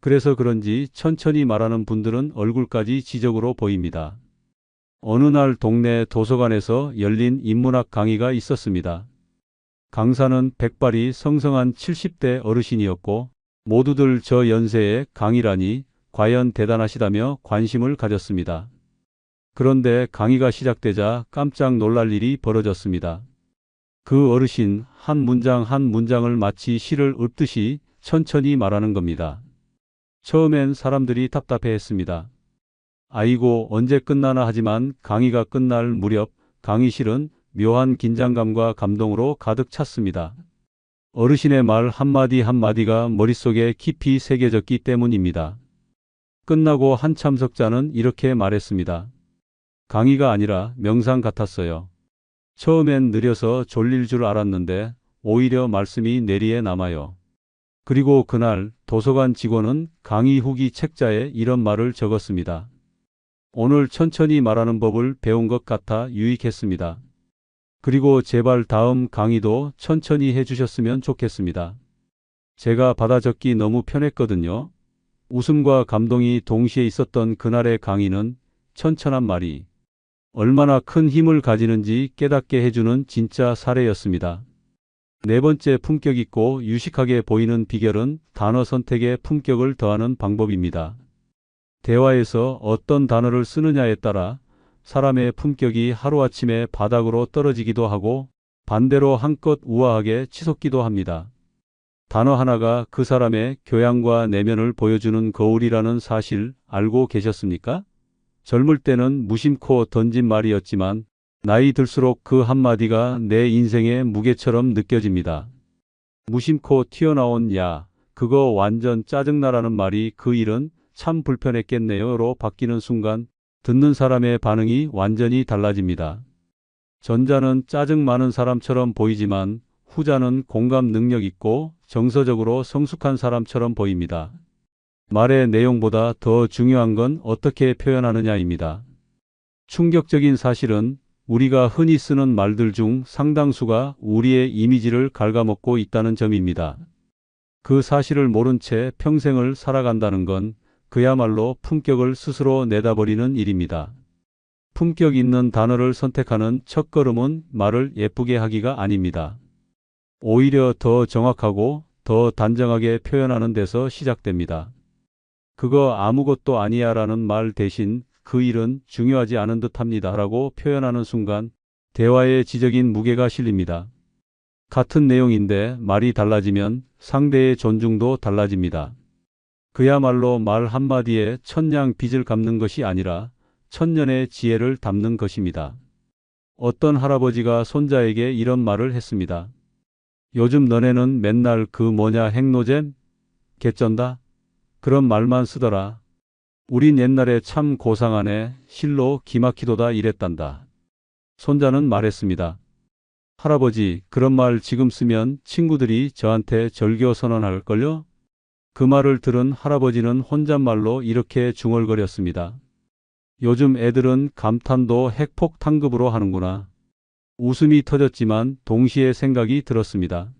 S1: 그래서 그런지 천천히 말하는 분들은 얼굴까지 지적으로 보입니다. 어느 날 동네 도서관에서 열린 인문학 강의가 있었습니다. 강사는 백발이 성성한 70대 어르신이었고 모두들 저 연세에 강의라니 과연 대단하시다며 관심을 가졌습니다. 그런데 강의가 시작되자 깜짝 놀랄 일이 벌어졌습니다. 그 어르신 한 문장 한 문장을 마치 시를 읊듯이 천천히 말하는 겁니다. 처음엔 사람들이 답답해했습니다. 아이고 언제 끝나나 하지만 강의가 끝날 무렵 강의실은 묘한 긴장감과 감동으로 가득 찼습니다. 어르신의 말 한마디 한마디가 머릿속에 깊이 새겨졌기 때문입니다. 끝나고 한 참석자는 이렇게 말했습니다. 강의가 아니라 명상 같았어요. 처음엔 느려서 졸릴 줄 알았는데 오히려 말씀이 뇌리에 남아요. 그리고 그날 도서관 직원은 강의 후기 책자에 이런 말을 적었습니다. 오늘 천천히 말하는 법을 배운 것 같아 유익했습니다. 그리고 제발 다음 강의도 천천히 해주셨으면 좋겠습니다. 제가 받아 적기 너무 편했거든요. 웃음과 감동이 동시에 있었던 그날의 강의는 천천한 말이 얼마나 큰 힘을 가지는지 깨닫게 해주는 진짜 사례였습니다. 네 번째, 품격 있고 유식하게 보이는 비결은 단어 선택에 품격을 더하는 방법입니다. 대화에서 어떤 단어를 쓰느냐에 따라 사람의 품격이 하루아침에 바닥으로 떨어지기도 하고 반대로 한껏 우아하게 치솟기도 합니다. 단어 하나가 그 사람의 교양과 내면을 보여주는 거울이라는 사실 알고 계셨습니까? 젊을 때는 무심코 던진 말이었지만 나이 들수록 그 한마디가 내 인생의 무게처럼 느껴집니다. 무심코 튀어나온 야, 그거 완전 짜증나라는 말이 그 일은 참 불편했겠네요로 바뀌는 순간 듣는 사람의 반응이 완전히 달라집니다. 전자는 짜증 많은 사람처럼 보이지만 후자는 공감 능력 있고 정서적으로 성숙한 사람처럼 보입니다. 말의 내용보다 더 중요한 건 어떻게 표현하느냐입니다. 충격적인 사실은 우리가 흔히 쓰는 말들 중 상당수가 우리의 이미지를 갉아먹고 있다는 점입니다. 그 사실을 모른 채 평생을 살아간다는 건 그야말로 품격을 스스로 내다버리는 일입니다. 품격 있는 단어를 선택하는 첫걸음은 말을 예쁘게 하기가 아닙니다. 오히려 더 정확하고 더 단정하게 표현하는 데서 시작됩니다. 그거 아무것도 아니야 라는 말 대신 그 일은 중요하지 않은 듯 합니다 라고 표현하는 순간 대화에 지적인 무게가 실립니다. 같은 내용인데 말이 달라지면 상대의 존중도 달라집니다. 그야말로 말 한마디에 천냥 빚을 갚는 것이 아니라 천년의 지혜를 담는 것입니다. 어떤 할아버지가 손자에게 이런 말을 했습니다. 요즘 너네는 맨날 그 뭐냐 행노잼? 개쩐다? 그런 말만 쓰더라. 우린 옛날에 참 고상하네. 실로 기막히도다 이랬단다. 손자는 말했습니다. 할아버지, 그런 말 지금 쓰면 친구들이 저한테 절교 선언할걸요? 그 말을 들은 할아버지는 혼잣말로 이렇게 중얼거렸습니다. 요즘 애들은 감탄도 핵폭탄급으로 하는구나. 웃음이 터졌지만 동시에 생각이 들었습니다.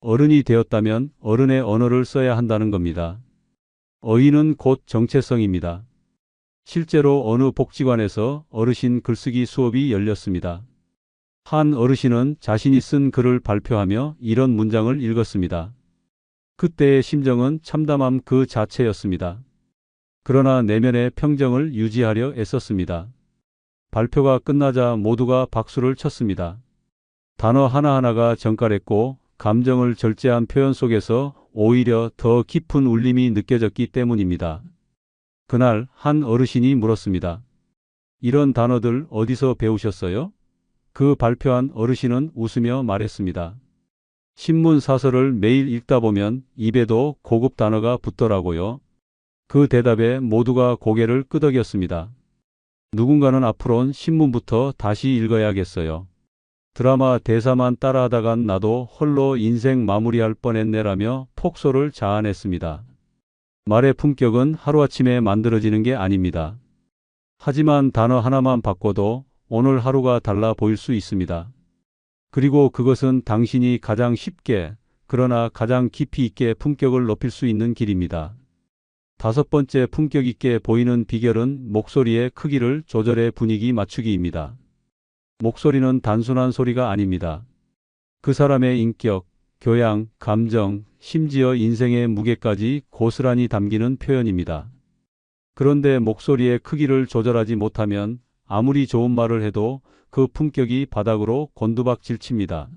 S1: 어른이 되었다면 어른의 언어를 써야 한다는 겁니다. 어휘는 곧 정체성입니다. 실제로 어느 복지관에서 어르신 글쓰기 수업이 열렸습니다. 한 어르신은 자신이 쓴 글을 발표하며 이런 문장을 읽었습니다. 그때의 심정은 참담함 그 자체였습니다. 그러나 내면의 평정을 유지하려 애썼습니다. 발표가 끝나자 모두가 박수를 쳤습니다. 단어 하나하나가 정갈했고 감정을 절제한 표현 속에서 오히려 더 깊은 울림이 느껴졌기 때문입니다. 그날 한 어르신이 물었습니다. 이런 단어들 어디서 배우셨어요? 그 발표한 어르신은 웃으며 말했습니다. 신문 사설을 매일 읽다 보면 입에도 고급 단어가 붙더라고요. 그 대답에 모두가 고개를 끄덕였습니다. 누군가는 앞으론 신문부터 다시 읽어야겠어요. 드라마 대사만 따라하다간 나도 홀로 인생 마무리할 뻔했네라며 폭소를 자아냈습니다. 말의 품격은 하루아침에 만들어지는 게 아닙니다. 하지만 단어 하나만 바꿔도 오늘 하루가 달라 보일 수 있습니다. 그리고 그것은 당신이 가장 쉽게, 그러나 가장 깊이 있게 품격을 높일 수 있는 길입니다. 다섯 번째 품격 있게 보이는 비결은 목소리의 크기를 조절해 분위기 맞추기입니다. 목소리는 단순한 소리가 아닙니다. 그 사람의 인격, 교양, 감정, 심지어 인생의 무게까지 고스란히 담기는 표현입니다. 그런데 목소리의 크기를 조절하지 못하면 아무리 좋은 말을 해도 그 품격이 바닥으로 곤두박질칩니다.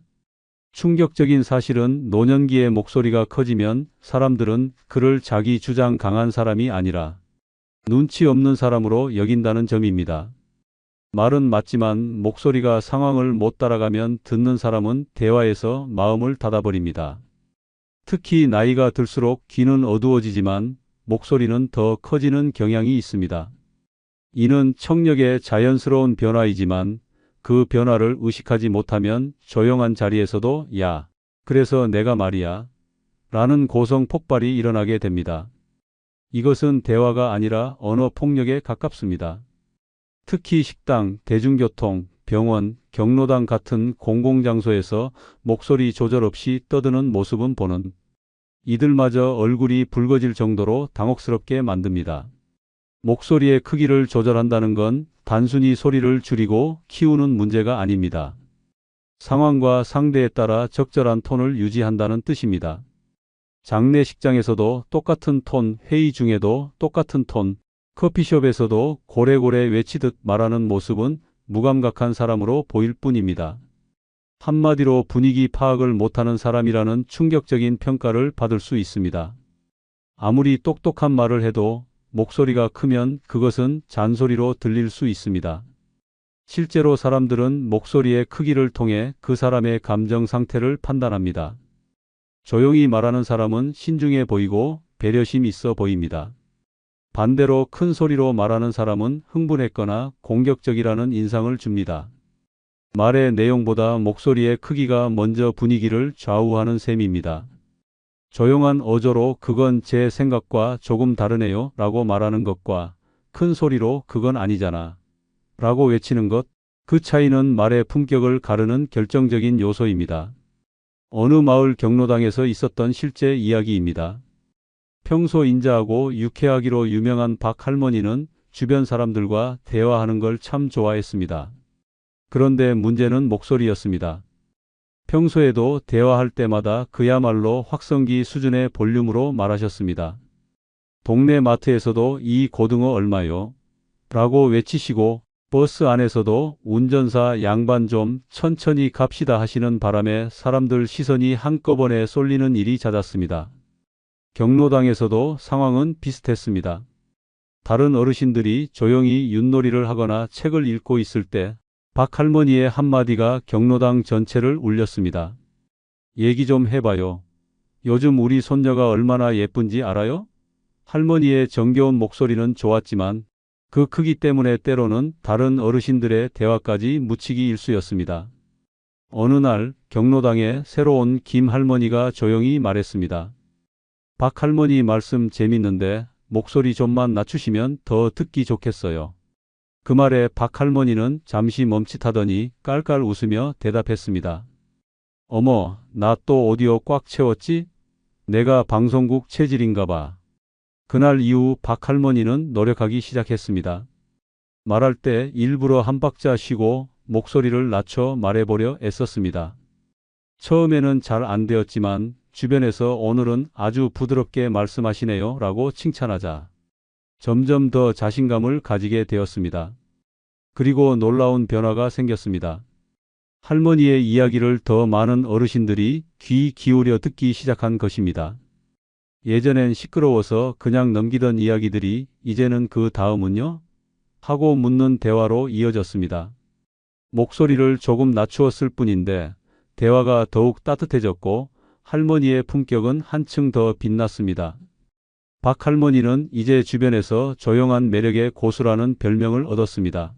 S1: 충격적인 사실은 노년기의 목소리가 커지면 사람들은 그를 자기 주장 강한 사람이 아니라 눈치 없는 사람으로 여긴다는 점입니다. 말은 맞지만 목소리가 상황을 못 따라가면 듣는 사람은 대화에서 마음을 닫아버립니다. 특히 나이가 들수록 귀는 어두워지지만 목소리는 더 커지는 경향이 있습니다. 이는 청력의 자연스러운 변화이지만 그 변화를 의식하지 못하면 조용한 자리에서도 야, 그래서 내가 말이야 라는 고성 폭발이 일어나게 됩니다. 이것은 대화가 아니라 언어 폭력에 가깝습니다. 특히 식당, 대중교통, 병원, 경로당 같은 공공장소에서 목소리 조절 없이 떠드는 모습은 보는 이들마저 얼굴이 붉어질 정도로 당혹스럽게 만듭니다. 목소리의 크기를 조절한다는 건 단순히 소리를 줄이고 키우는 문제가 아닙니다. 상황과 상대에 따라 적절한 톤을 유지한다는 뜻입니다. 장례식장에서도 똑같은 톤, 회의 중에도 똑같은 톤, 커피숍에서도 고래고래 외치듯 말하는 모습은 무감각한 사람으로 보일 뿐입니다. 한마디로 분위기 파악을 못하는 사람이라는 충격적인 평가를 받을 수 있습니다. 아무리 똑똑한 말을 해도 목소리가 크면 그것은 잔소리로 들릴 수 있습니다. 실제로 사람들은 목소리의 크기를 통해 그 사람의 감정 상태를 판단합니다. 조용히 말하는 사람은 신중해 보이고 배려심 있어 보입니다. 반대로 큰 소리로 말하는 사람은 흥분했거나 공격적이라는 인상을 줍니다. 말의 내용보다 목소리의 크기가 먼저 분위기를 좌우하는 셈입니다. 조용한 어조로 그건 제 생각과 조금 다르네요 라고 말하는 것과 큰 소리로 그건 아니잖아 라고 외치는 것, 그 차이는 말의 품격을 가르는 결정적인 요소입니다. 어느 마을 경로당에서 있었던 실제 이야기입니다. 평소 인자하고 유쾌하기로 유명한 박 할머니는 주변 사람들과 대화하는 걸 참 좋아했습니다. 그런데 문제는 목소리였습니다. 평소에도 대화할 때마다 그야말로 확성기 수준의 볼륨으로 말하셨습니다. 동네 마트에서도 이 고등어 얼마요? 라고 외치시고 버스 안에서도 운전사 양반 좀 천천히 갑시다 하시는 바람에 사람들 시선이 한꺼번에 쏠리는 일이 잦았습니다. 경로당에서도 상황은 비슷했습니다. 다른 어르신들이 조용히 윷놀이를 하거나 책을 읽고 있을 때 박 할머니의 한마디가 경로당 전체를 울렸습니다. 얘기 좀 해봐요. 요즘 우리 손녀가 얼마나 예쁜지 알아요? 할머니의 정겨운 목소리는 좋았지만 그 크기 때문에 때로는 다른 어르신들의 대화까지 묻히기 일쑤였습니다. 어느 날 경로당에 새로 온 김 할머니가 조용히 말했습니다. 박 할머니 말씀 재밌는데 목소리 좀만 낮추시면 더 듣기 좋겠어요. 그 말에 박 할머니는 잠시 멈칫하더니 깔깔 웃으며 대답했습니다. 어머, 나 또 오디오 꽉 채웠지? 내가 방송국 체질인가 봐. 그날 이후 박 할머니는 노력하기 시작했습니다. 말할 때 일부러 한 박자 쉬고 목소리를 낮춰 말해보려 애썼습니다. 처음에는 잘 안 되었지만 주변에서 오늘은 아주 부드럽게 말씀하시네요 라고 칭찬하자 점점 더 자신감을 가지게 되었습니다. 그리고 놀라운 변화가 생겼습니다. 할머니의 이야기를 더 많은 어르신들이 귀 기울여 듣기 시작한 것입니다. 예전엔 시끄러워서 그냥 넘기던 이야기들이 이제는 그 다음은요? 하고 묻는 대화로 이어졌습니다. 목소리를 조금 낮추었을 뿐인데 대화가 더욱 따뜻해졌고 할머니의 품격은 한층 더 빛났습니다. 박 할머니는 이제 주변에서 조용한 매력의 고수라는 별명을 얻었습니다.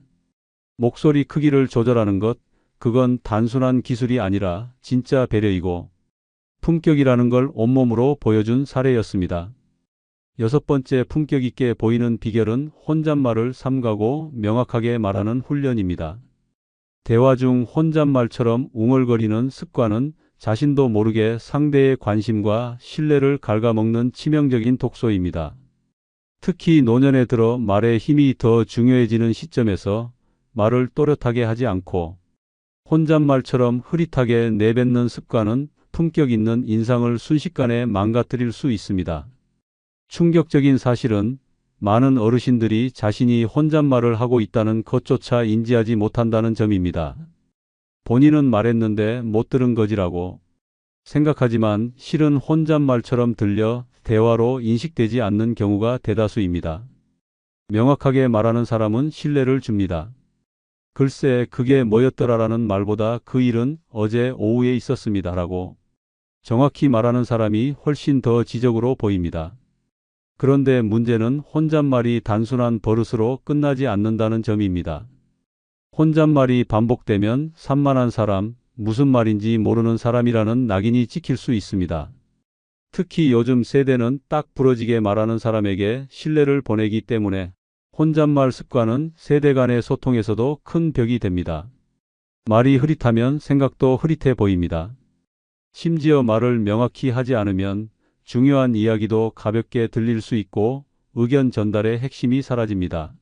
S1: 목소리 크기를 조절하는 것, 그건 단순한 기술이 아니라 진짜 배려이고 품격이라는 걸 온몸으로 보여준 사례였습니다. 여섯 번째 품격 있게 보이는 비결은 혼잣말을 삼가고 명확하게 말하는 훈련입니다. 대화 중 혼잣말처럼 웅얼거리는 습관은 자신도 모르게 상대의 관심과 신뢰를 갉아먹는 치명적인 독소입니다. 특히 노년에 들어 말의 힘이 더 중요해지는 시점에서 말을 또렷하게 하지 않고 혼잣말처럼 흐릿하게 내뱉는 습관은 품격 있는 인상을 순식간에 망가뜨릴 수 있습니다. 충격적인 사실은 많은 어르신들이 자신이 혼잣말을 하고 있다는 것조차 인지하지 못한다는 점입니다. 본인은 말했는데 못 들은 거지라고 생각하지만 실은 혼잣말처럼 들려 대화로 인식되지 않는 경우가 대다수입니다. 명확하게 말하는 사람은 신뢰를 줍니다. 글쎄 그게 뭐였더라라는 말보다 그 일은 어제 오후에 있었습니다라고 정확히 말하는 사람이 훨씬 더 지적으로 보입니다. 그런데 문제는 혼잣말이 단순한 버릇으로 끝나지 않는다는 점입니다. 혼잣말이 반복되면 산만한 사람, 무슨 말인지 모르는 사람이라는 낙인이 찍힐 수 있습니다. 특히 요즘 세대는 딱 부러지게 말하는 사람에게 신뢰를 보내기 때문에 혼잣말 습관은 세대 간의 소통에서도 큰 벽이 됩니다. 말이 흐릿하면 생각도 흐릿해 보입니다. 심지어 말을 명확히 하지 않으면 중요한 이야기도 가볍게 들릴 수 있고 의견 전달의 핵심이 사라집니다.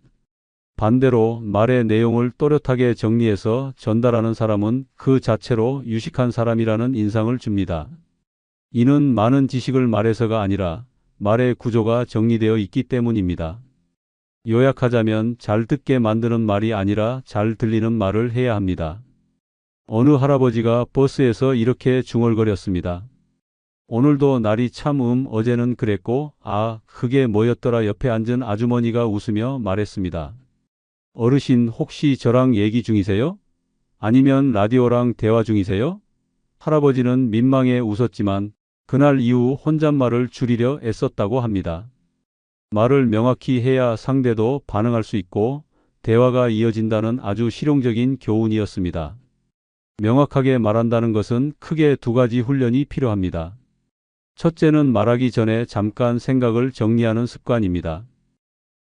S1: 반대로 말의 내용을 또렷하게 정리해서 전달하는 사람은 그 자체로 유식한 사람이라는 인상을 줍니다. 이는 많은 지식을 말해서가 아니라 말의 구조가 정리되어 있기 때문입니다. 요약하자면 잘 듣게 만드는 말이 아니라 잘 들리는 말을 해야 합니다. 어느 할아버지가 버스에서 이렇게 중얼거렸습니다. 오늘도 날이 참 어제는 그랬고 그게 뭐였더라. 옆에 앉은 아주머니가 웃으며 말했습니다. 어르신 혹시 저랑 얘기 중이세요? 아니면 라디오랑 대화 중이세요? 할아버지는 민망해 웃었지만 그날 이후 혼잣말을 줄이려 애썼다고 합니다. 말을 명확히 해야 상대도 반응할 수 있고 대화가 이어진다는 아주 실용적인 교훈이었습니다. 명확하게 말한다는 것은 크게 두 가지 훈련이 필요합니다. 첫째는 말하기 전에 잠깐 생각을 정리하는 습관입니다.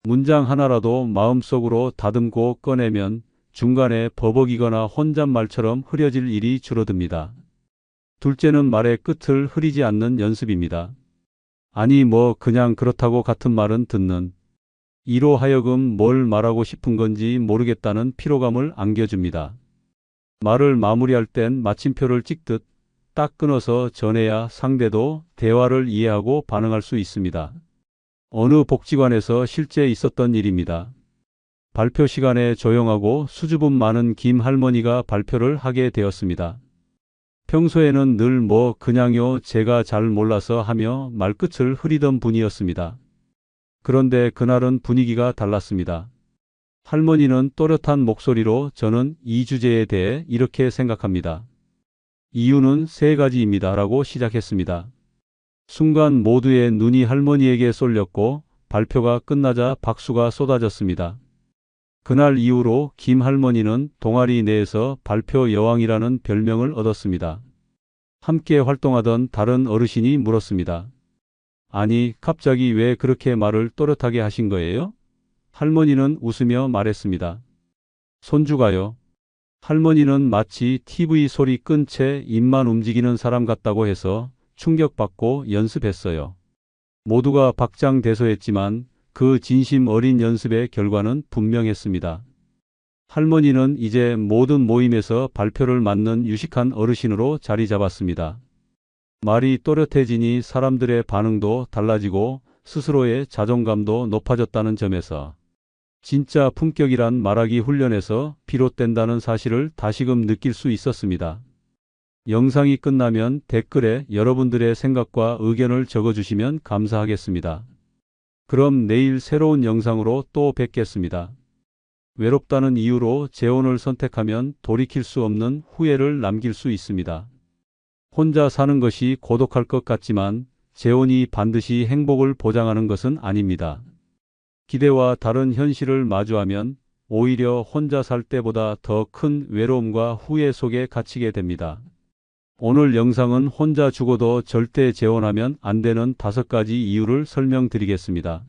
S1: 문장 하나라도 마음속으로 다듬고 꺼내면 중간에 버벅이거나 혼잣말처럼 흐려질 일이 줄어듭니다. 둘째는 말의 끝을 흐리지 않는 연습입니다. 아니 그냥 그렇다고 같은 말은 듣는 이로 하여금 뭘 말하고 싶은 건지 모르겠다는 피로감을 안겨줍니다. 말을 마무리할 땐 마침표를 찍듯 딱 끊어서 전해야 상대도 대화를 이해하고 반응할 수 있습니다. 어느 복지관에서 실제 있었던 일입니다. 발표 시간에 조용하고 수줍음 많은 김 할머니가 발표를 하게 되었습니다. 평소에는 늘 그냥요 제가 잘 몰라서 하며 말끝을 흐리던 분이었습니다. 그런데 그날은 분위기가 달랐습니다. 할머니는 또렷한 목소리로 저는 이 주제에 대해 이렇게 생각합니다. 이유는 세 가지입니다. 라고 시작했습니다. 순간 모두의 눈이 할머니에게 쏠렸고 발표가 끝나자 박수가 쏟아졌습니다. 그날 이후로 김 할머니는 동아리 내에서 발표 여왕이라는 별명을 얻었습니다. 함께 활동하던 다른 어르신이 물었습니다. 아니, 갑자기 왜 그렇게 말을 또렷하게 하신 거예요? 할머니는 웃으며 말했습니다. 손주가요. 할머니는 마치 TV 소리 끈 채 입만 움직이는 사람 같다고 해서 충격받고 연습했어요. 모두가 박장대소했지만 그 진심 어린 연습의 결과는 분명했습니다. 할머니는 이제 모든 모임에서 발표를 맡는 유식한 어르신으로 자리 잡았습니다. 말이 또렷해지니 사람들의 반응도 달라지고 스스로의 자존감도 높아졌다는 점에서 진짜 품격이란 말하기 훈련에서 비롯된다는 사실을 다시금 느낄 수 있었습니다. 영상이 끝나면 댓글에 여러분들의 생각과 의견을 적어주시면 감사하겠습니다. 그럼 내일 새로운 영상으로 또 뵙겠습니다. 외롭다는 이유로 재혼을 선택하면 돌이킬 수 없는 후회를 남길 수 있습니다. 혼자 사는 것이 고독할 것 같지만 재혼이 반드시 행복을 보장하는 것은 아닙니다. 기대와 다른 현실을 마주하면 오히려 혼자 살 때보다 더 큰 외로움과 후회 속에 갇히게 됩니다. 오늘 영상은 혼자 죽어도 절대 재혼하면 안 되는 5가지 이유를 설명드리겠습니다.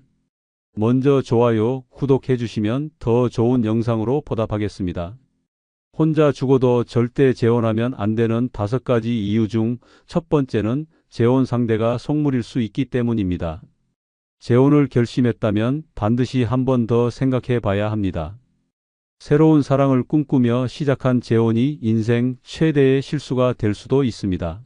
S1: 먼저 좋아요, 구독해 주시면 더 좋은 영상으로 보답하겠습니다. 혼자 죽어도 절대 재혼하면 안 되는 5가지 이유 중 첫 번째는 재혼 상대가 속물일 수 있기 때문입니다. 재혼을 결심했다면 반드시 한 번 더 생각해 봐야 합니다. 새로운 사랑을 꿈꾸며 시작한 재혼이 인생 최대의 실수가 될 수도 있습니다.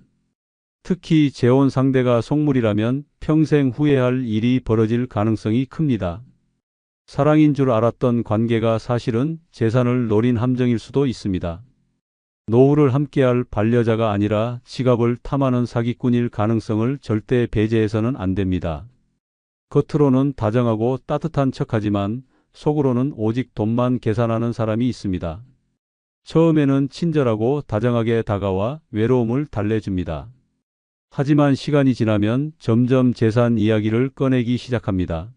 S1: 특히 재혼 상대가 속물이라면 평생 후회할 일이 벌어질 가능성이 큽니다. 사랑인 줄 알았던 관계가 사실은 재산을 노린 함정일 수도 있습니다. 노후를 함께할 반려자가 아니라 지갑을 탐하는 사기꾼일 가능성을 절대 배제해서는 안 됩니다. 겉으로는 다정하고 따뜻한 척하지만 속으로는 오직 돈만 계산하는 사람이 있습니다. 처음에는 친절하고 다정하게 다가와 외로움을 달래줍니다. 하지만 시간이 지나면 점점 재산 이야기를 꺼내기 시작합니다.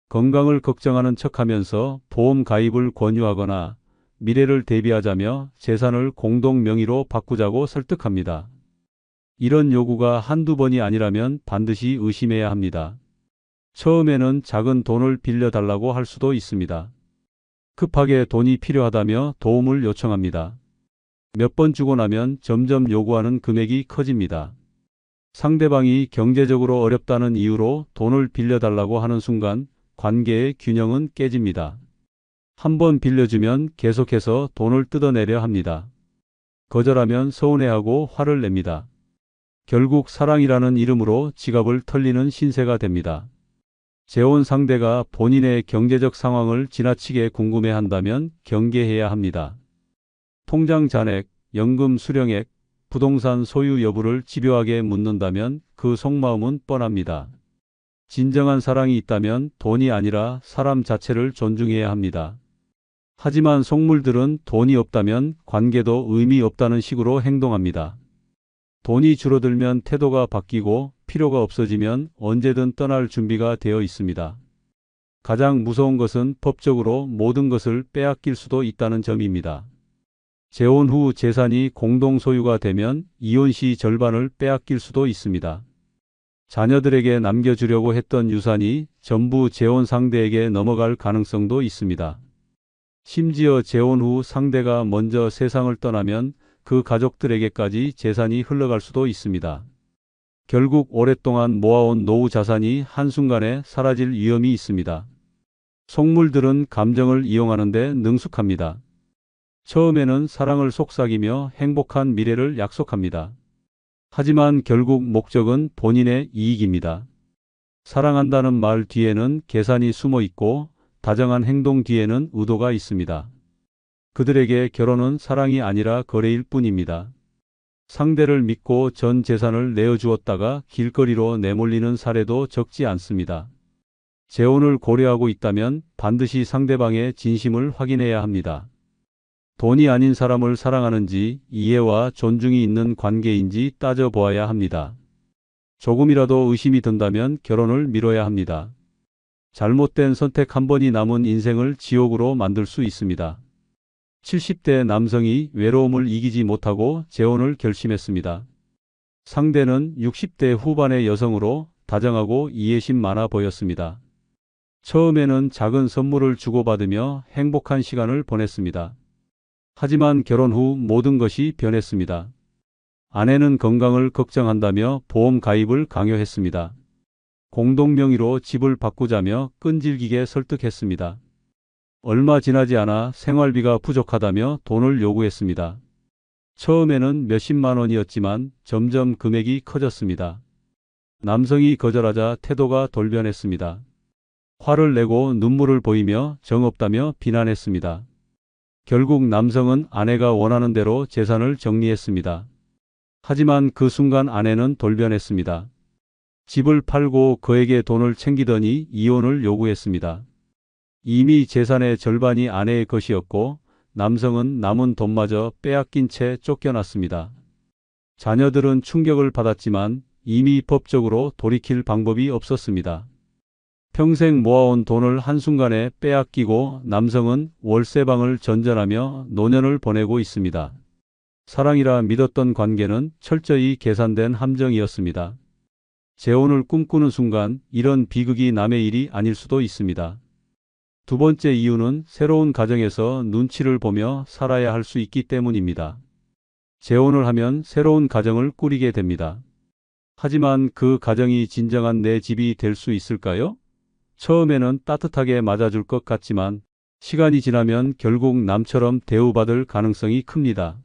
S1: 건강을 걱정하는 척하면서 보험 가입을 권유하거나 미래를 대비하자며 재산을 공동 명의로 바꾸자고 설득합니다. 이런 요구가 한두 번이 아니라면 반드시 의심해야 합니다. 처음에는 작은 돈을 빌려달라고 할 수도 있습니다. 급하게 돈이 필요하다며 도움을 요청합니다. 몇 번 주고 나면 점점 요구하는 금액이 커집니다. 상대방이 경제적으로 어렵다는 이유로 돈을 빌려달라고 하는 순간 관계의 균형은 깨집니다. 한 번 빌려주면 계속해서 돈을 뜯어내려 합니다. 거절하면 서운해하고 화를 냅니다. 결국 사랑이라는 이름으로 지갑을 털리는 신세가 됩니다. 재혼 상대가 본인의 경제적 상황을 지나치게 궁금해한다면 경계해야 합니다. 통장 잔액, 연금 수령액, 부동산 소유 여부를 집요하게 묻는다면 그 속마음은 뻔합니다. 진정한 사랑이 있다면 돈이 아니라 사람 자체를 존중해야 합니다. 하지만 속물들은 돈이 없다면 관계도 의미 없다는 식으로 행동합니다. 돈이 줄어들면 태도가 바뀌고 필요가 없어지면 언제든 떠날 준비가 되어 있습니다. 가장 무서운 것은 법적으로 모든 것을 빼앗길 수도 있다는 점입니다. 재혼 후 재산이 공동 소유가 되면 이혼 시 절반을 빼앗길 수도 있습니다. 자녀들에게 남겨주려고 했던 유산이 전부 재혼 상대에게 넘어갈 가능성도 있습니다. 심지어 재혼 후 상대가 먼저 세상을 떠나면 그 가족들에게까지 재산이 흘러갈 수도 있습니다. 결국 오랫동안 모아온 노후 자산이 한순간에 사라질 위험이 있습니다. 속물들은 감정을 이용하는데 능숙합니다. 처음에는 사랑을 속삭이며 행복한 미래를 약속합니다. 하지만 결국 목적은 본인의 이익입니다. 사랑한다는 말 뒤에는 계산이 숨어 있고 다정한 행동 뒤에는 의도가 있습니다. 그들에게 결혼은 사랑이 아니라 거래일 뿐입니다. 상대를 믿고 전 재산을 내어주었다가 길거리로 내몰리는 사례도 적지 않습니다. 재혼을 고려하고 있다면 반드시 상대방의 진심을 확인해야 합니다. 돈이 아닌 사람을 사랑하는지 이해와 존중이 있는 관계인지 따져보아야 합니다. 조금이라도 의심이 든다면 결혼을 미뤄야 합니다. 잘못된 선택 한 번이 남은 인생을 지옥으로 만들 수 있습니다. 70대 남성이 외로움을 이기지 못하고 재혼을 결심했습니다. 상대는 60대 후반의 여성으로 다정하고 이해심 많아 보였습니다. 처음에는 작은 선물을 주고받으며 행복한 시간을 보냈습니다. 하지만 결혼 후 모든 것이 변했습니다. 아내는 건강을 걱정한다며 보험 가입을 강요했습니다. 공동명의로 집을 바꾸자며 끈질기게 설득했습니다. 얼마 지나지 않아 생활비가 부족하다며 돈을 요구했습니다. 처음에는 몇십만 원이었지만 점점 금액이 커졌습니다. 남성이 거절하자 태도가 돌변했습니다. 화를 내고 눈물을 보이며 정없다며 비난했습니다. 결국 남성은 아내가 원하는 대로 재산을 정리했습니다. 하지만 그 순간 아내는 돌변했습니다. 집을 팔고 그에게 돈을 챙기더니 이혼을 요구했습니다. 이미 재산의 절반이 아내의 것이었고 남성은 남은 돈마저 빼앗긴 채 쫓겨났습니다. 자녀들은 충격을 받았지만 이미 법적으로 돌이킬 방법이 없었습니다. 평생 모아온 돈을 한순간에 빼앗기고 남성은 월세방을 전전하며 노년을 보내고 있습니다. 사랑이라 믿었던 관계는 철저히 계산된 함정이었습니다. 재혼을 꿈꾸는 순간 이런 비극이 남의 일이 아닐 수도 있습니다. 두 번째 이유는 새로운 가정에서 눈치를 보며 살아야 할 수 있기 때문입니다. 재혼을 하면 새로운 가정을 꾸리게 됩니다. 하지만 그 가정이 진정한 내 집이 될 수 있을까요? 처음에는 따뜻하게 맞아줄 것 같지만 시간이 지나면 결국 남처럼 대우받을 가능성이 큽니다.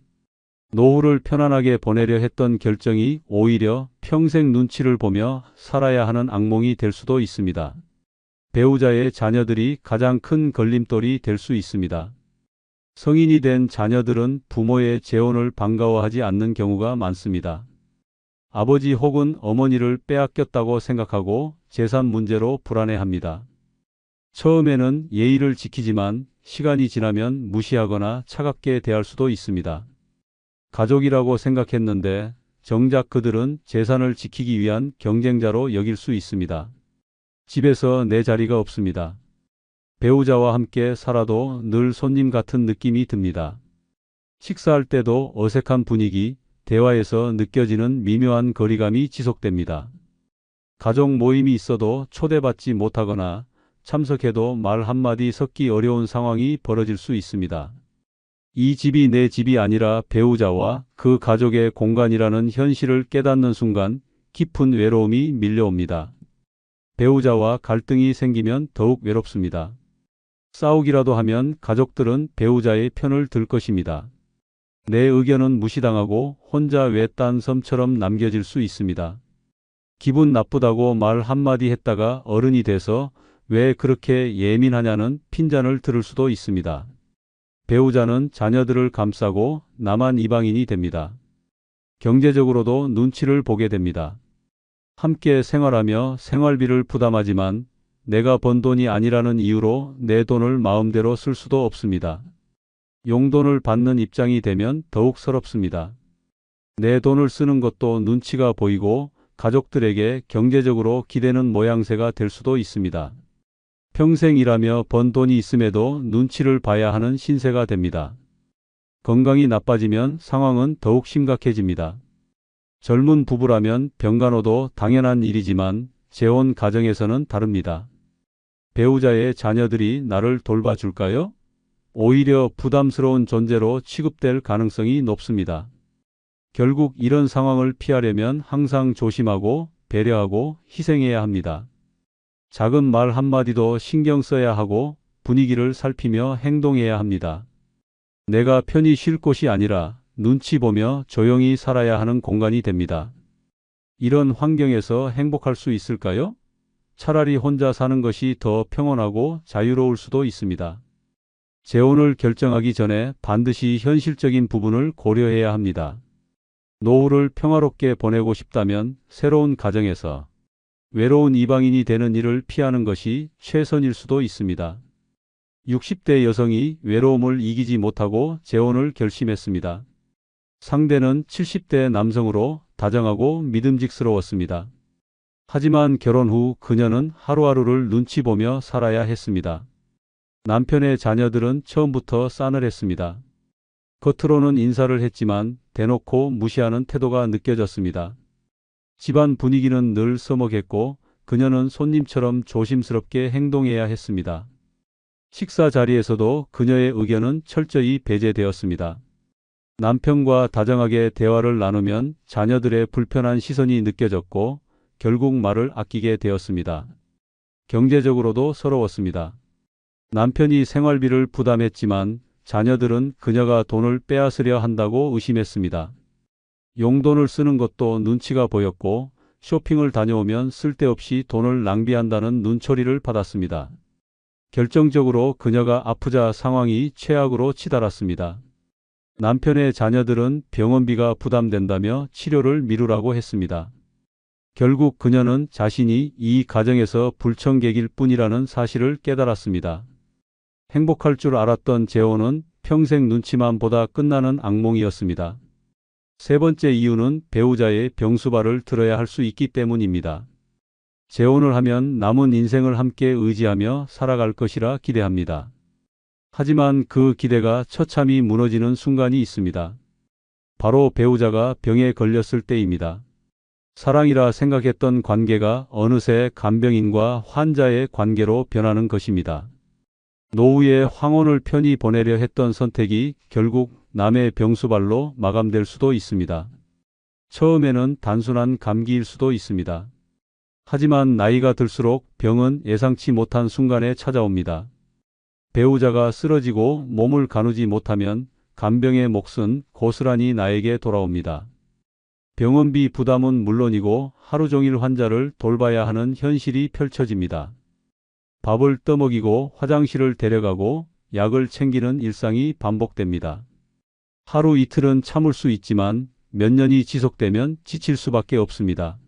S1: 노후를 편안하게 보내려 했던 결정이 오히려 평생 눈치를 보며 살아야 하는 악몽이 될 수도 있습니다. 배우자의 자녀들이 가장 큰 걸림돌이 될 수 있습니다. 성인이 된 자녀들은 부모의 재혼을 반가워하지 않는 경우가 많습니다. 아버지 혹은 어머니를 빼앗겼다고 생각하고 재산 문제로 불안해합니다. 처음에는 예의를 지키지만 시간이 지나면 무시하거나 차갑게 대할 수도 있습니다. 가족이라고 생각했는데 정작 그들은 재산을 지키기 위한 경쟁자로 여길 수 있습니다. 집에서 내 자리가 없습니다. 배우자와 함께 살아도 늘 손님 같은 느낌이 듭니다. 식사할 때도 어색한 분위기, 대화에서 느껴지는 미묘한 거리감이 지속됩니다. 가족 모임이 있어도 초대받지 못하거나 참석해도 말 한마디 섞기 어려운 상황이 벌어질 수 있습니다. 이 집이 내 집이 아니라 배우자와 그 가족의 공간이라는 현실을 깨닫는 순간 깊은 외로움이 밀려옵니다. 배우자와 갈등이 생기면 더욱 외롭습니다. 싸우기라도 하면 가족들은 배우자의 편을 들 것입니다. 내 의견은 무시당하고 혼자 외딴 섬처럼 남겨질 수 있습니다. 기분 나쁘다고 말 한마디 했다가 어른이 돼서 왜 그렇게 예민하냐는 핀잔을 들을 수도 있습니다. 배우자는 자녀들을 감싸고 나만 이방인이 됩니다. 경제적으로도 눈치를 보게 됩니다. 함께 생활하며 생활비를 부담하지만 내가 번 돈이 아니라는 이유로 내 돈을 마음대로 쓸 수도 없습니다. 용돈을 받는 입장이 되면 더욱 서럽습니다. 내 돈을 쓰는 것도 눈치가 보이고 가족들에게 경제적으로 기대는 모양새가 될 수도 있습니다. 평생 일하며 번 돈이 있음에도 눈치를 봐야 하는 신세가 됩니다. 건강이 나빠지면 상황은 더욱 심각해집니다. 젊은 부부라면 병간호도 당연한 일이지만 재혼 가정에서는 다릅니다. 배우자의 자녀들이 나를 돌봐줄까요? 오히려 부담스러운 존재로 취급될 가능성이 높습니다. 결국 이런 상황을 피하려면 항상 조심하고 배려하고 희생해야 합니다. 작은 말 한마디도 신경 써야 하고 분위기를 살피며 행동해야 합니다. 내가 편히 쉴 곳이 아니라 눈치 보며 조용히 살아야 하는 공간이 됩니다. 이런 환경에서 행복할 수 있을까요? 차라리 혼자 사는 것이 더 평온하고 자유로울 수도 있습니다. 재혼을 결정하기 전에 반드시 현실적인 부분을 고려해야 합니다. 노후를 평화롭게 보내고 싶다면 새로운 가정에서 외로운 이방인이 되는 일을 피하는 것이 최선일 수도 있습니다. 60대 여성이 외로움을 이기지 못하고 재혼을 결심했습니다. 상대는 70대 남성으로 다정하고 믿음직스러웠습니다. 하지만 결혼 후 그녀는 하루하루를 눈치 보며 살아야 했습니다. 남편의 자녀들은 처음부터 싸늘했습니다. 겉으로는 인사를 했지만 대놓고 무시하는 태도가 느껴졌습니다. 집안 분위기는 늘 서먹했고 그녀는 손님처럼 조심스럽게 행동해야 했습니다. 식사 자리에서도 그녀의 의견은 철저히 배제되었습니다. 남편과 다정하게 대화를 나누면 자녀들의 불편한 시선이 느껴졌고 결국 말을 아끼게 되었습니다. 경제적으로도 서러웠습니다. 남편이 생활비를 부담했지만 자녀들은 그녀가 돈을 빼앗으려 한다고 의심했습니다. 용돈을 쓰는 것도 눈치가 보였고 쇼핑을 다녀오면 쓸데없이 돈을 낭비한다는 눈초리를 받았습니다. 결정적으로 그녀가 아프자 상황이 최악으로 치달았습니다. 남편의 자녀들은 병원비가 부담된다며 치료를 미루라고 했습니다. 결국 그녀는 자신이 이 가정에서 불청객일 뿐이라는 사실을 깨달았습니다. 행복할 줄 알았던 재혼은 평생 눈치만 보다 끝나는 악몽이었습니다. 세 번째 이유는 배우자의 병수발을 들어야 할 수 있기 때문입니다. 재혼을 하면 남은 인생을 함께 의지하며 살아갈 것이라 기대합니다. 하지만 그 기대가 처참히 무너지는 순간이 있습니다. 바로 배우자가 병에 걸렸을 때입니다. 사랑이라 생각했던 관계가 어느새 간병인과 환자의 관계로 변하는 것입니다. 노후에 황혼을 편히 보내려 했던 선택이 결국 남의 병수발로 마감될 수도 있습니다. 처음에는 단순한 감기일 수도 있습니다. 하지만 나이가 들수록 병은 예상치 못한 순간에 찾아옵니다. 배우자가 쓰러지고 몸을 가누지 못하면 간병의 몫은 고스란히 나에게 돌아옵니다. 병원비 부담은 물론이고 하루 종일 환자를 돌봐야 하는 현실이 펼쳐집니다. 밥을 떠먹이고 화장실을 데려가고 약을 챙기는 일상이 반복됩니다. 하루 이틀은 참을 수 있지만 몇 년이 지속되면 지칠 수밖에 없습니다.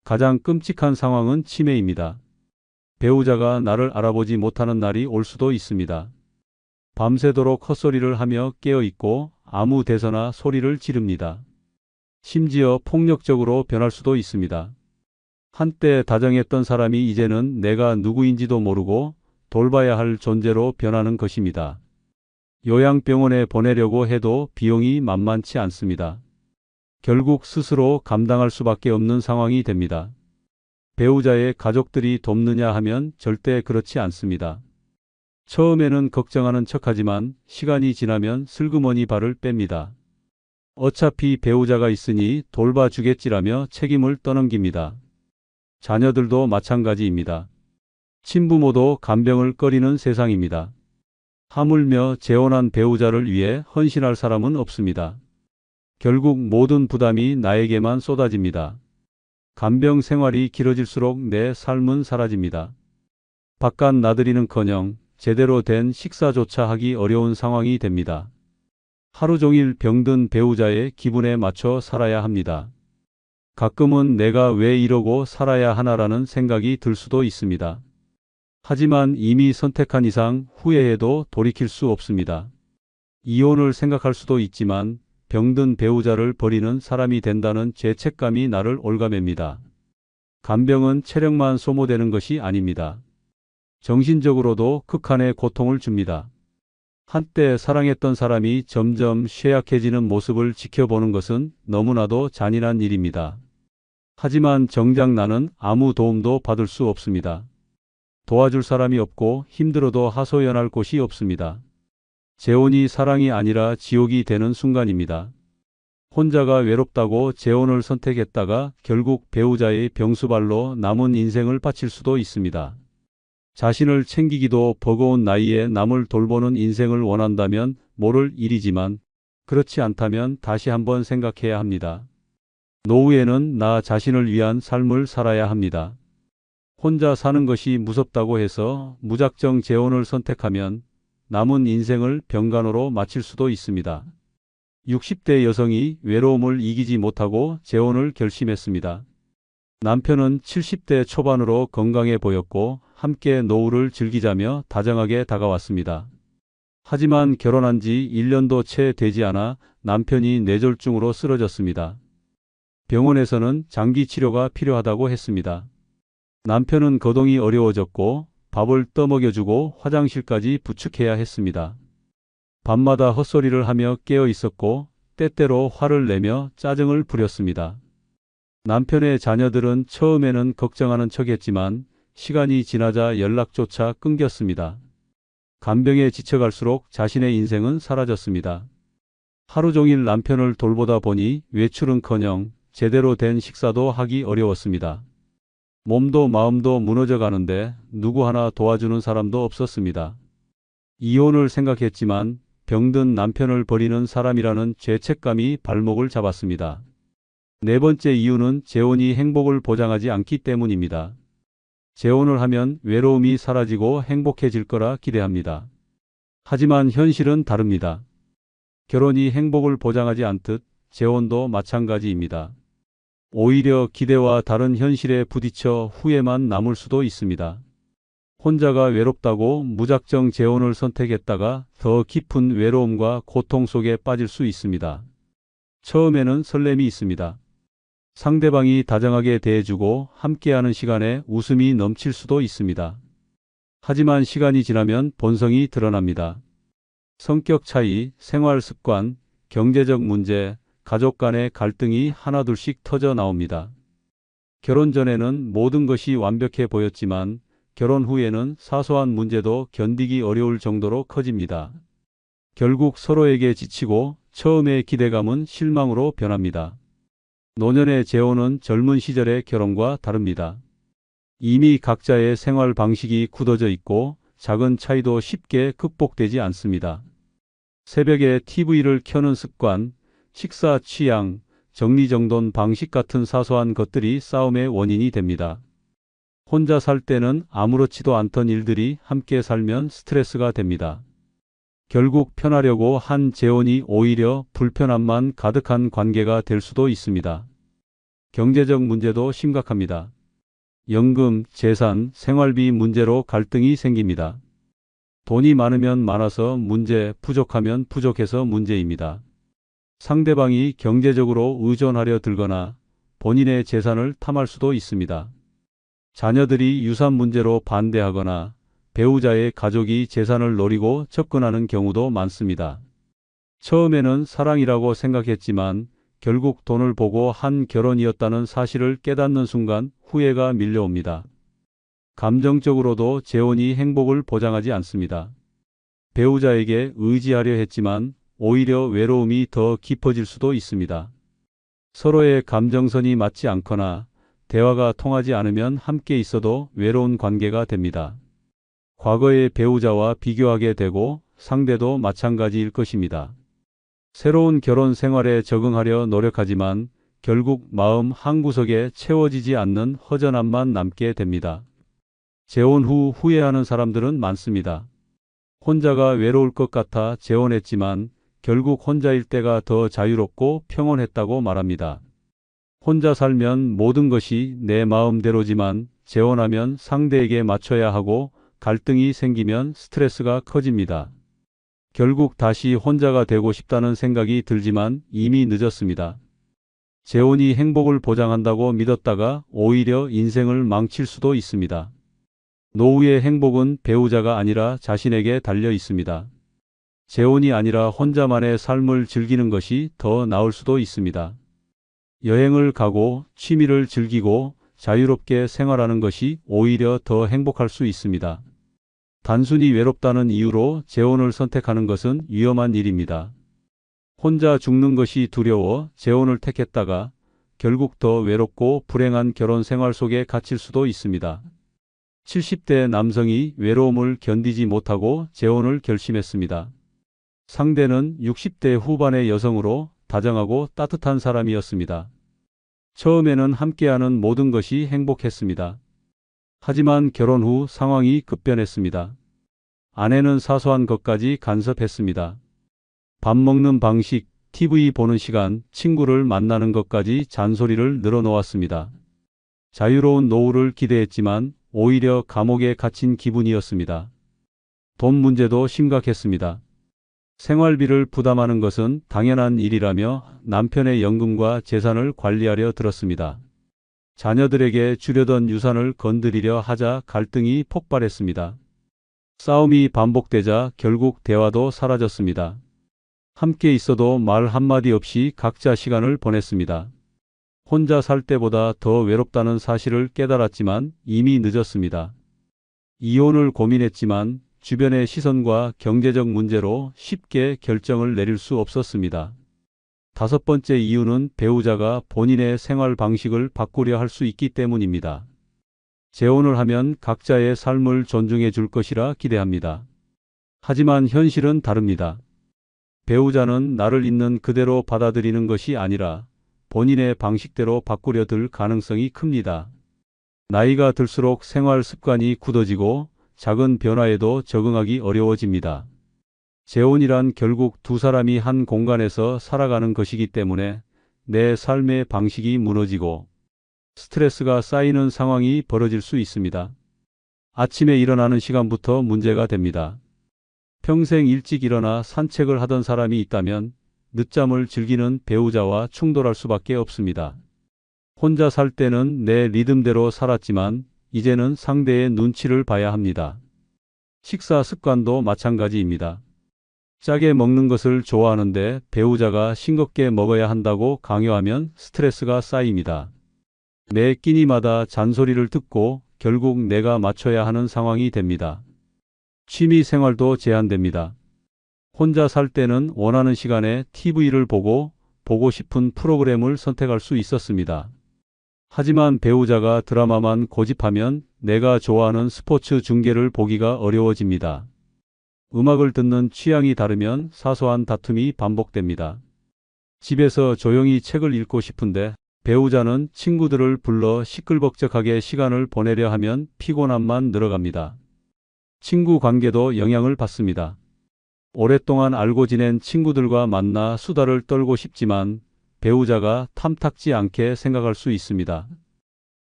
S1: 가장 끔찍한 상황은 치매입니다. 배우자가 나를 알아보지 못하는 날이 올 수도 있습니다. 밤새도록 헛소리를 하며 깨어있고 아무 데서나 소리를 지릅니다. 심지어 폭력적으로 변할 수도 있습니다. 한때 다정했던 사람이 이제는 내가 누구인지도 모르고 돌봐야 할 존재로 변하는 것입니다. 요양병원에 보내려고 해도 비용이 만만치 않습니다. 결국 스스로 감당할 수밖에 없는 상황이 됩니다. 배우자의 가족들이 돕느냐 하면 절대 그렇지 않습니다. 처음에는 걱정하는 척하지만 시간이 지나면 슬그머니 발을 뺍니다. 어차피 배우자가 있으니 돌봐주겠지라며 책임을 떠넘깁니다. 자녀들도 마찬가지입니다. 친부모도 간병을 꺼리는 세상입니다. 하물며 재혼한 배우자를 위해 헌신할 사람은 없습니다. 결국 모든 부담이 나에게만 쏟아집니다. 간병 생활이 길어질수록 내 삶은 사라집니다. 바깥 나들이는커녕 제대로 된 식사조차 하기 어려운 상황이 됩니다. 하루 종일 병든 배우자의 기분에 맞춰 살아야 합니다. 가끔은 내가 왜 이러고 살아야 하나라는 생각이 들 수도 있습니다. 하지만 이미 선택한 이상 후회해도 돌이킬 수 없습니다. 이혼을 생각할 수도 있지만 병든 배우자를 버리는 사람이 된다는 죄책감이 나를 올가맵니다. 간병은 체력만 소모되는 것이 아닙니다. 정신적으로도 극한의 고통을 줍니다. 한때 사랑했던 사람이 점점 쇠약해지는 모습을 지켜보는 것은 너무나도 잔인한 일입니다. 하지만 정작 나는 아무 도움도 받을 수 없습니다. 도와줄 사람이 없고 힘들어도 하소연할 곳이 없습니다. 재혼이 사랑이 아니라 지옥이 되는 순간입니다. 혼자가 외롭다고 재혼을 선택했다가 결국 배우자의 병수발로 남은 인생을 바칠 수도 있습니다. 자신을 챙기기도 버거운 나이에 남을 돌보는 인생을 원한다면 모를 일이지만 그렇지 않다면 다시 한번 생각해야 합니다. 노후에는 나 자신을 위한 삶을 살아야 합니다. 혼자 사는 것이 무섭다고 해서 무작정 재혼을 선택하면 남은 인생을 병간호로 마칠 수도 있습니다. 60대 여성이 외로움을 이기지 못하고 재혼을 결심했습니다. 남편은 70대 초반으로 건강해 보였고 함께 노후를 즐기자며 다정하게 다가왔습니다. 하지만 결혼한 지 1년도 채 되지 않아 남편이 뇌졸중으로 쓰러졌습니다. 병원에서는 장기 치료가 필요하다고 했습니다. 남편은 거동이 어려워졌고 밥을 떠먹여주고 화장실까지 부축해야 했습니다. 밤마다 헛소리를 하며 깨어 있었고 때때로 화를 내며 짜증을 부렸습니다. 남편의 자녀들은 처음에는 걱정하는 척했지만 시간이 지나자 연락조차 끊겼습니다. 간병에 지쳐갈수록 자신의 인생은 사라졌습니다. 하루 종일 남편을 돌보다 보니 외출은커녕 제대로 된 식사도 하기 어려웠습니다. 몸도 마음도 무너져 가는데 누구 하나 도와주는 사람도 없었습니다. 이혼을 생각했지만 병든 남편을 버리는 사람이라는 죄책감이 발목을 잡았습니다. 네 번째 이유는 재혼이 행복을 보장하지 않기 때문입니다. 재혼을 하면 외로움이 사라지고 행복해질 거라 기대합니다. 하지만 현실은 다릅니다. 결혼이 행복을 보장하지 않듯 재혼도 마찬가지입니다. 오히려 기대와 다른 현실에 부딪혀 후회만 남을 수도 있습니다. 혼자가 외롭다고 무작정 재혼을 선택했다가 더 깊은 외로움과 고통 속에 빠질 수 있습니다. 처음에는 설렘이 있습니다. 상대방이 다정하게 대해주고 함께하는 시간에 웃음이 넘칠 수도 있습니다. 하지만 시간이 지나면 본성이 드러납니다. 성격 차이, 생활 습관, 경제적 문제, 가족 간의 갈등이 하나둘씩 터져 나옵니다. 결혼 전에는 모든 것이 완벽해 보였지만 결혼 후에는 사소한 문제도 견디기 어려울 정도로 커집니다. 결국 서로에게 지치고 처음의 기대감은 실망으로 변합니다. 노년의 재혼은 젊은 시절의 결혼과 다릅니다. 이미 각자의 생활 방식이 굳어져 있고 작은 차이도 쉽게 극복되지 않습니다. 새벽에 TV를 켜는 습관, 식사 취향, 정리정돈 방식 같은 사소한 것들이 싸움의 원인이 됩니다. 혼자 살 때는 아무렇지도 않던 일들이 함께 살면 스트레스가 됩니다. 결국 편하려고 한 재혼이 오히려 불편함만 가득한 관계가 될 수도 있습니다. 경제적 문제도 심각합니다. 연금, 재산, 생활비 문제로 갈등이 생깁니다. 돈이 많으면 많아서 문제, 부족하면 부족해서 문제입니다. 상대방이 경제적으로 의존하려 들거나 본인의 재산을 탐할 수도 있습니다. 자녀들이 유산 문제로 반대하거나 배우자의 가족이 재산을 노리고 접근하는 경우도 많습니다. 처음에는 사랑이라고 생각했지만 결국 돈을 보고 한 결혼이었다는 사실을 깨닫는 순간 후회가 밀려옵니다. 감정적으로도 재혼이 행복을 보장하지 않습니다. 배우자에게 의지하려 했지만 오히려 외로움이 더 깊어질 수도 있습니다. 서로의 감정선이 맞지 않거나 대화가 통하지 않으면 함께 있어도 외로운 관계가 됩니다. 과거의 배우자와 비교하게 되고 상대도 마찬가지일 것입니다. 새로운 결혼 생활에 적응하려 노력하지만 결국 마음 한구석에 채워지지 않는 허전함만 남게 됩니다. 재혼 후 후회하는 사람들은 많습니다. 혼자가 외로울 것 같아 재혼했지만 결국 혼자일 때가 더 자유롭고 평온했다고 말합니다. 혼자 살면 모든 것이 내 마음대로지만 재혼하면 상대에게 맞춰야 하고 갈등이 생기면 스트레스가 커집니다. 결국 다시 혼자가 되고 싶다는 생각이 들지만 이미 늦었습니다. 재혼이 행복을 보장한다고 믿었다가 오히려 인생을 망칠 수도 있습니다. 노후의 행복은 배우자가 아니라 자신에게 달려 있습니다. 재혼이 아니라 혼자만의 삶을 즐기는 것이 더 나을 수도 있습니다. 여행을 가고 취미를 즐기고 자유롭게 생활하는 것이 오히려 더 행복할 수 있습니다. 단순히 외롭다는 이유로 재혼을 선택하는 것은 위험한 일입니다. 혼자 죽는 것이 두려워 재혼을 택했다가 결국 더 외롭고 불행한 결혼 생활 속에 갇힐 수도 있습니다. 70대 남성이 외로움을 견디지 못하고 재혼을 결심했습니다. 상대는 60대 후반의 여성으로 다정하고 따뜻한 사람이었습니다. 처음에는 함께하는 모든 것이 행복했습니다. 하지만 결혼 후 상황이 급변했습니다. 아내는 사소한 것까지 간섭했습니다. 밥 먹는 방식, TV 보는 시간, 친구를 만나는 것까지 잔소리를 늘어놓았습니다. 자유로운 노후를 기대했지만 오히려 감옥에 갇힌 기분이었습니다. 돈 문제도 심각했습니다. 생활비를 부담하는 것은 당연한 일이라며 남편의 연금과 재산을 관리하려 들었습니다. 자녀들에게 주려던 유산을 건드리려 하자 갈등이 폭발했습니다. 싸움이 반복되자 결국 대화도 사라졌습니다. 함께 있어도 말 한마디 없이 각자 시간을 보냈습니다. 혼자 살 때보다 더 외롭다는 사실을 깨달았지만 이미 늦었습니다. 이혼을 고민했지만 주변의 시선과 경제적 문제로 쉽게 결정을 내릴 수 없었습니다. 다섯 번째 이유는 배우자가 본인의 생활 방식을 바꾸려 할 수 있기 때문입니다. 재혼을 하면 각자의 삶을 존중해 줄 것이라 기대합니다. 하지만 현실은 다릅니다. 배우자는 나를 있는 그대로 받아들이는 것이 아니라 본인의 방식대로 바꾸려 들 가능성이 큽니다. 나이가 들수록 생활 습관이 굳어지고 작은 변화에도 적응하기 어려워집니다. 재혼이란 결국 두 사람이 한 공간에서 살아가는 것이기 때문에 내 삶의 방식이 무너지고 스트레스가 쌓이는 상황이 벌어질 수 있습니다. 아침에 일어나는 시간부터 문제가 됩니다. 평생 일찍 일어나 산책을 하던 사람이 있다면 늦잠을 즐기는 배우자와 충돌할 수밖에 없습니다. 혼자 살 때는 내 리듬대로 살았지만 이제는 상대의 눈치를 봐야 합니다. 식사 습관도 마찬가지입니다. 짜게 먹는 것을 좋아하는데 배우자가 싱겁게 먹어야 한다고 강요하면 스트레스가 쌓입니다. 매 끼니마다 잔소리를 듣고 결국 내가 맞춰야 하는 상황이 됩니다. 취미 생활도 제한됩니다. 혼자 살 때는 원하는 시간에 TV를 보고 싶은 프로그램을 선택할 수 있었습니다. 하지만 배우자가 드라마만 고집하면 내가 좋아하는 스포츠 중계를 보기가 어려워집니다. 음악을 듣는 취향이 다르면 사소한 다툼이 반복됩니다. 집에서 조용히 책을 읽고 싶은데 배우자는 친구들을 불러 시끌벅적하게 시간을 보내려 하면 피곤함만 늘어갑니다. 친구 관계도 영향을 받습니다. 오랫동안 알고 지낸 친구들과 만나 수다를 떨고 싶지만 배우자가 탐탁지 않게 생각할 수 있습니다.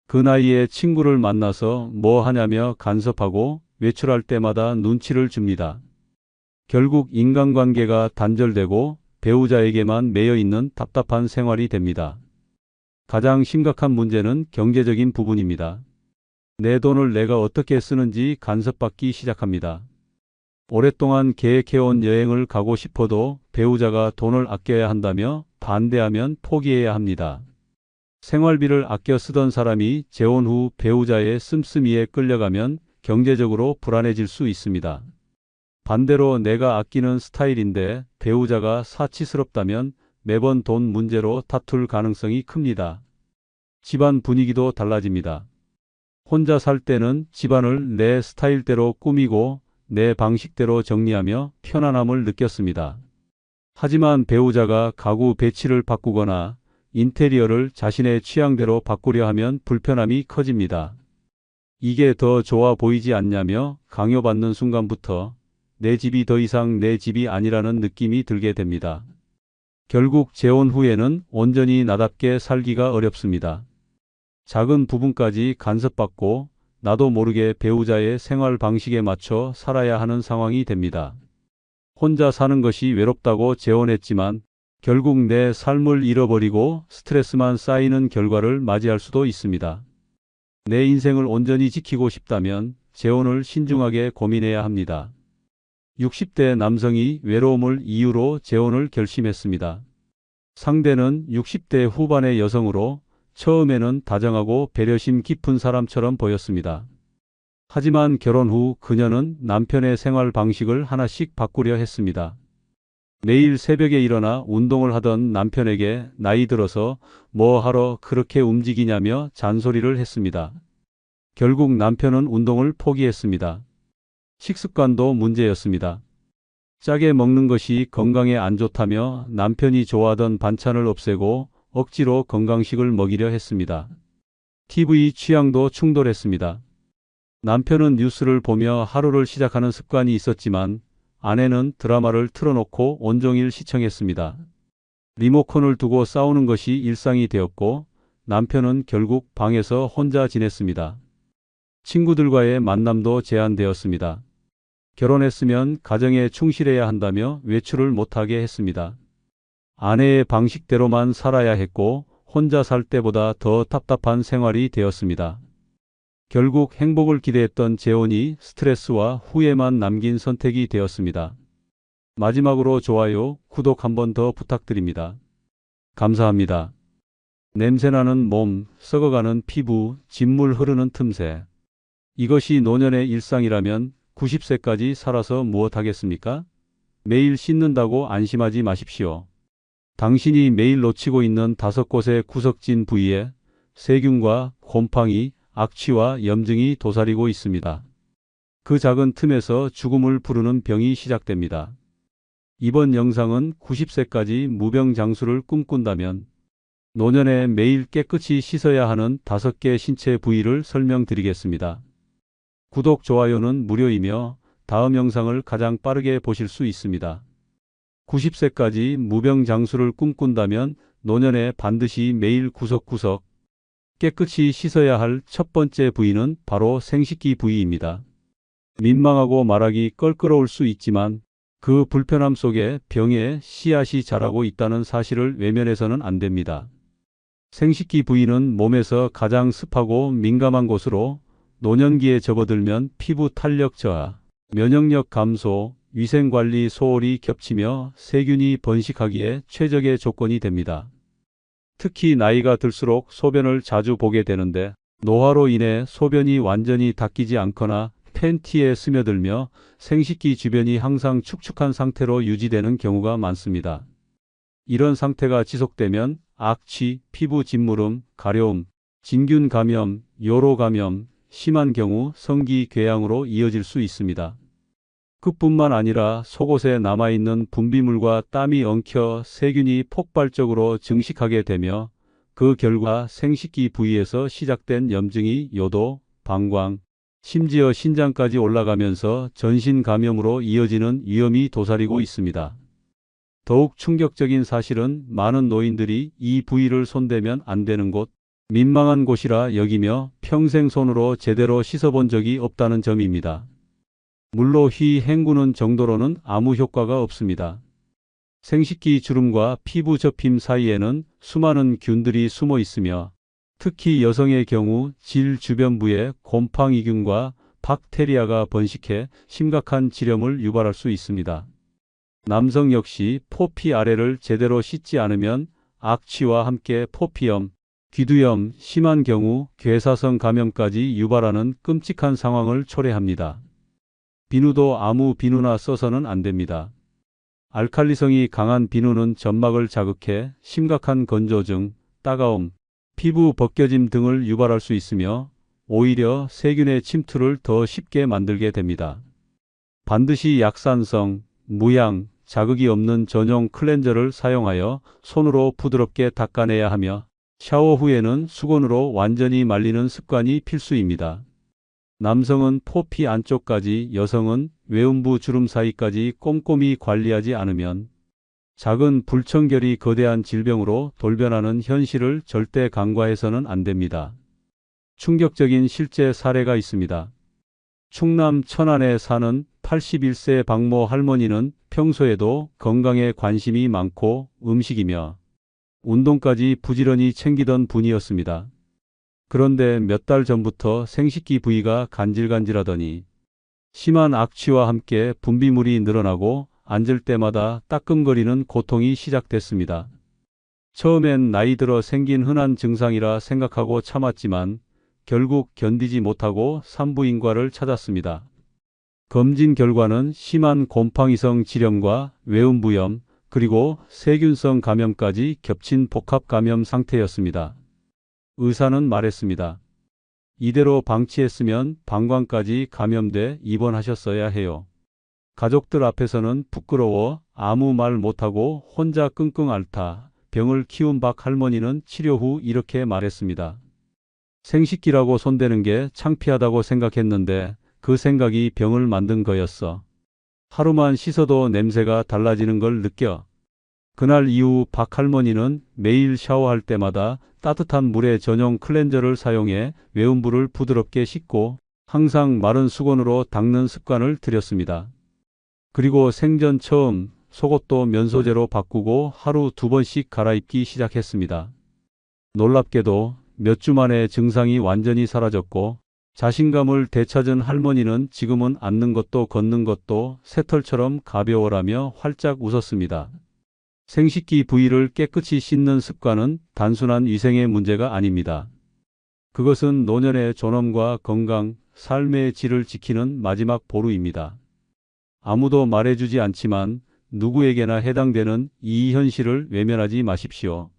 S1: 그 나이에 친구를 만나서 뭐 하냐며 간섭하고 외출할 때마다 눈치를 줍니다. 결국 인간관계가 단절되고 배우자에게만 매여 있는 답답한 생활이 됩니다. 가장 심각한 문제는 경제적인 부분입니다. 내 돈을 내가 어떻게 쓰는지 간섭받기 시작합니다. 오랫동안 계획해온 여행을 가고 싶어도 배우자가 돈을 아껴야 한다며 반대하면 포기해야 합니다. 생활비를 아껴 쓰던 사람이 재혼 후 배우자의 씀씀이에 끌려가면 경제적으로 불안해질 수 있습니다. 반대로 내가 아끼는 스타일인데 배우자가 사치스럽다면 매번 돈 문제로 다툴 가능성이 큽니다. 집안 분위기도 달라집니다. 혼자 살 때는 집안을 내 스타일대로 꾸미고 내 방식대로 정리하며 편안함을 느꼈습니다. 하지만 배우자가 가구 배치를 바꾸거나 인테리어를 자신의 취향대로 바꾸려 하면 불편함이 커집니다. 이게 더 좋아 보이지 않냐며 강요받는 순간부터 내 집이 더 이상 내 집이 아니라는 느낌이 들게 됩니다. 결국 재혼 후에는 온전히 나답게 살기가 어렵습니다. 작은 부분까지 간섭받고 나도 모르게 배우자의 생활 방식에 맞춰 살아야 하는 상황이 됩니다. 혼자 사는 것이 외롭다고 재혼했지만 결국 내 삶을 잃어버리고 스트레스만 쌓이는 결과를 맞이할 수도 있습니다. 내 인생을 온전히 지키고 싶다면 재혼을 신중하게 고민해야 합니다. 60대 남성이 외로움을 이유로 재혼을 결심했습니다. 상대는 60대 후반의 여성으로 처음에는 다정하고 배려심 깊은 사람처럼 보였습니다. 하지만 결혼 후 그녀는 남편의 생활 방식을 하나씩 바꾸려 했습니다. 매일 새벽에 일어나 운동을 하던 남편에게 나이 들어서 뭐 하러 그렇게 움직이냐며 잔소리를 했습니다. 결국 남편은 운동을 포기했습니다. 식습관도 문제였습니다. 짜게 먹는 것이 건강에 안 좋다며 남편이 좋아하던 반찬을 없애고 억지로 건강식을 먹이려 했습니다. TV 취향도 충돌했습니다. 남편은 뉴스를 보며 하루를 시작하는 습관이 있었지만 아내는 드라마를 틀어놓고 온종일 시청했습니다. 리모컨을 두고 싸우는 것이 일상이 되었고 남편은 결국 방에서 혼자 지냈습니다. 친구들과의 만남도 제한되었습니다. 결혼했으면 가정에 충실해야 한다며 외출을 못하게 했습니다. 아내의 방식대로만 살아야 했고 혼자 살 때보다 더 답답한 생활이 되었습니다. 결국 행복을 기대했던 재혼이 스트레스와 후회만 남긴 선택이 되었습니다. 마지막으로 좋아요, 구독 한 번 더 부탁드립니다. 감사합니다. 냄새나는 몸, 썩어가는 피부, 진물 흐르는 틈새. 이것이 노년의 일상이라면 90세까지 살아서 무엇하겠습니까? 매일 씻는다고 안심하지 마십시오. 당신이 매일 놓치고 있는 5곳의 구석진 부위에 세균과 곰팡이, 악취와 염증이 도사리고 있습니다. 그 작은 틈에서 죽음을 부르는 병이 시작됩니다. 이번 영상은 90세까지 무병장수를 꿈꾼다면 노년에 매일 깨끗이 씻어야 하는 5개 신체 부위를 설명드리겠습니다. 구독, 좋아요는 무료이며 다음 영상을 가장 빠르게 보실 수 있습니다. 90세까지 무병장수를 꿈꾼다면 노년에 반드시 매일 구석구석 깨끗이 씻어야 할 첫 번째 부위는 바로 생식기 부위입니다. 민망하고 말하기 껄끄러울 수 있지만 그 불편함 속에 병의 씨앗이 자라고 있다는 사실을 외면해서는 안 됩니다. 생식기 부위는 몸에서 가장 습하고 민감한 곳으로 노년기에 접어들면 피부 탄력 저하, 면역력 감소, 위생관리 소홀히 겹치며 세균이 번식하기에 최적의 조건이 됩니다. 특히 나이가 들수록 소변을 자주 보게 되는데 노화로 인해 소변이 완전히 닦이지 않거나 팬티에 스며들며 생식기 주변이 항상 축축한 상태로 유지되는 경우가 많습니다. 이런 상태가 지속되면 악취, 피부 짓무름, 가려움, 진균 감염, 요로 감염, 심한 경우 성기 궤양으로 이어질 수 있습니다. 그뿐만 아니라 속옷에 남아있는 분비물과 땀이 엉켜 세균이 폭발적으로 증식하게 되며 그 결과 생식기 부위에서 시작된 염증이 요도, 방광, 심지어 신장까지 올라가면서 전신 감염으로 이어지는 위험이 도사리고 있습니다. 더욱 충격적인 사실은 많은 노인들이 이 부위를 손대면 안 되는 곳, 민망한 곳이라 여기며 평생 손으로 제대로 씻어본 적이 없다는 점입니다. 물로 휘 헹구는 정도로는 아무 효과가 없습니다. 생식기 주름과 피부 접힘 사이에는 수많은 균들이 숨어 있으며 특히 여성의 경우 질 주변부에 곰팡이균과 박테리아가 번식해 심각한 질염을 유발할 수 있습니다. 남성 역시 포피 아래를 제대로 씻지 않으면 악취와 함께 포피염, 귀두염, 심한 경우 괴사성 감염까지 유발하는 끔찍한 상황을 초래합니다. 비누도 아무 비누나 써서는 안 됩니다. 알칼리성이 강한 비누는 점막을 자극해 심각한 건조증, 따가움, 피부 벗겨짐 등을 유발할 수 있으며 오히려 세균의 침투를 더 쉽게 만들게 됩니다. 반드시 약산성, 무향, 자극이 없는 전용 클렌저를 사용하여 손으로 부드럽게 닦아내야 하며 샤워 후에는 수건으로 완전히 말리는 습관이 필수입니다. 남성은 포피 안쪽까지, 여성은 외음부 주름 사이까지 꼼꼼히 관리하지 않으면 작은 불청결이 거대한 질병으로 돌변하는 현실을 절대 간과해서는 안 됩니다. 충격적인 실제 사례가 있습니다. 충남 천안에 사는 81세 박모 할머니는 평소에도 건강에 관심이 많고 음식이며 운동까지 부지런히 챙기던 분이었습니다. 그런데 몇 달 전부터 생식기 부위가 간질간질하더니 심한 악취와 함께 분비물이 늘어나고 앉을 때마다 따끔거리는 고통이 시작됐습니다. 처음엔 나이 들어 생긴 흔한 증상이라 생각하고 참았지만 결국 견디지 못하고 산부인과를 찾았습니다. 검진 결과는 심한 곰팡이성 질염과 외음부염 그리고 세균성 감염까지 겹친 복합 감염 상태였습니다. 의사는 말했습니다. 이대로 방치했으면 방광까지 감염돼 입원하셨어야 해요. 가족들 앞에서는 부끄러워 아무 말 못하고 혼자 끙끙 앓다 병을 키운 박 할머니는 치료 후 이렇게 말했습니다. 생식기라고 손대는 게 창피하다고 생각했는데 그 생각이 병을 만든 거였어. 하루만 씻어도 냄새가 달라지는 걸 느껴. 그날 이후 박 할머니는 매일 샤워할 때마다 따뜻한 물에 전용 클렌저를 사용해 외음부를 부드럽게 씻고 항상 마른 수건으로 닦는 습관을 들였습니다. 그리고 생전 처음 속옷도 면소재로 바꾸고 하루 2번씩 갈아입기 시작했습니다. 놀랍게도 몇 주 만에 증상이 완전히 사라졌고 자신감을 되찾은 할머니는 지금은 앉는 것도 걷는 것도 새털처럼 가벼워라며 활짝 웃었습니다. 생식기 부위를 깨끗이 씻는 습관은 단순한 위생의 문제가 아닙니다. 그것은 노년의 존엄과 건강, 삶의 질을 지키는 마지막 보루입니다. 아무도 말해주지 않지만 누구에게나 해당되는 이 현실을 외면하지 마십시오.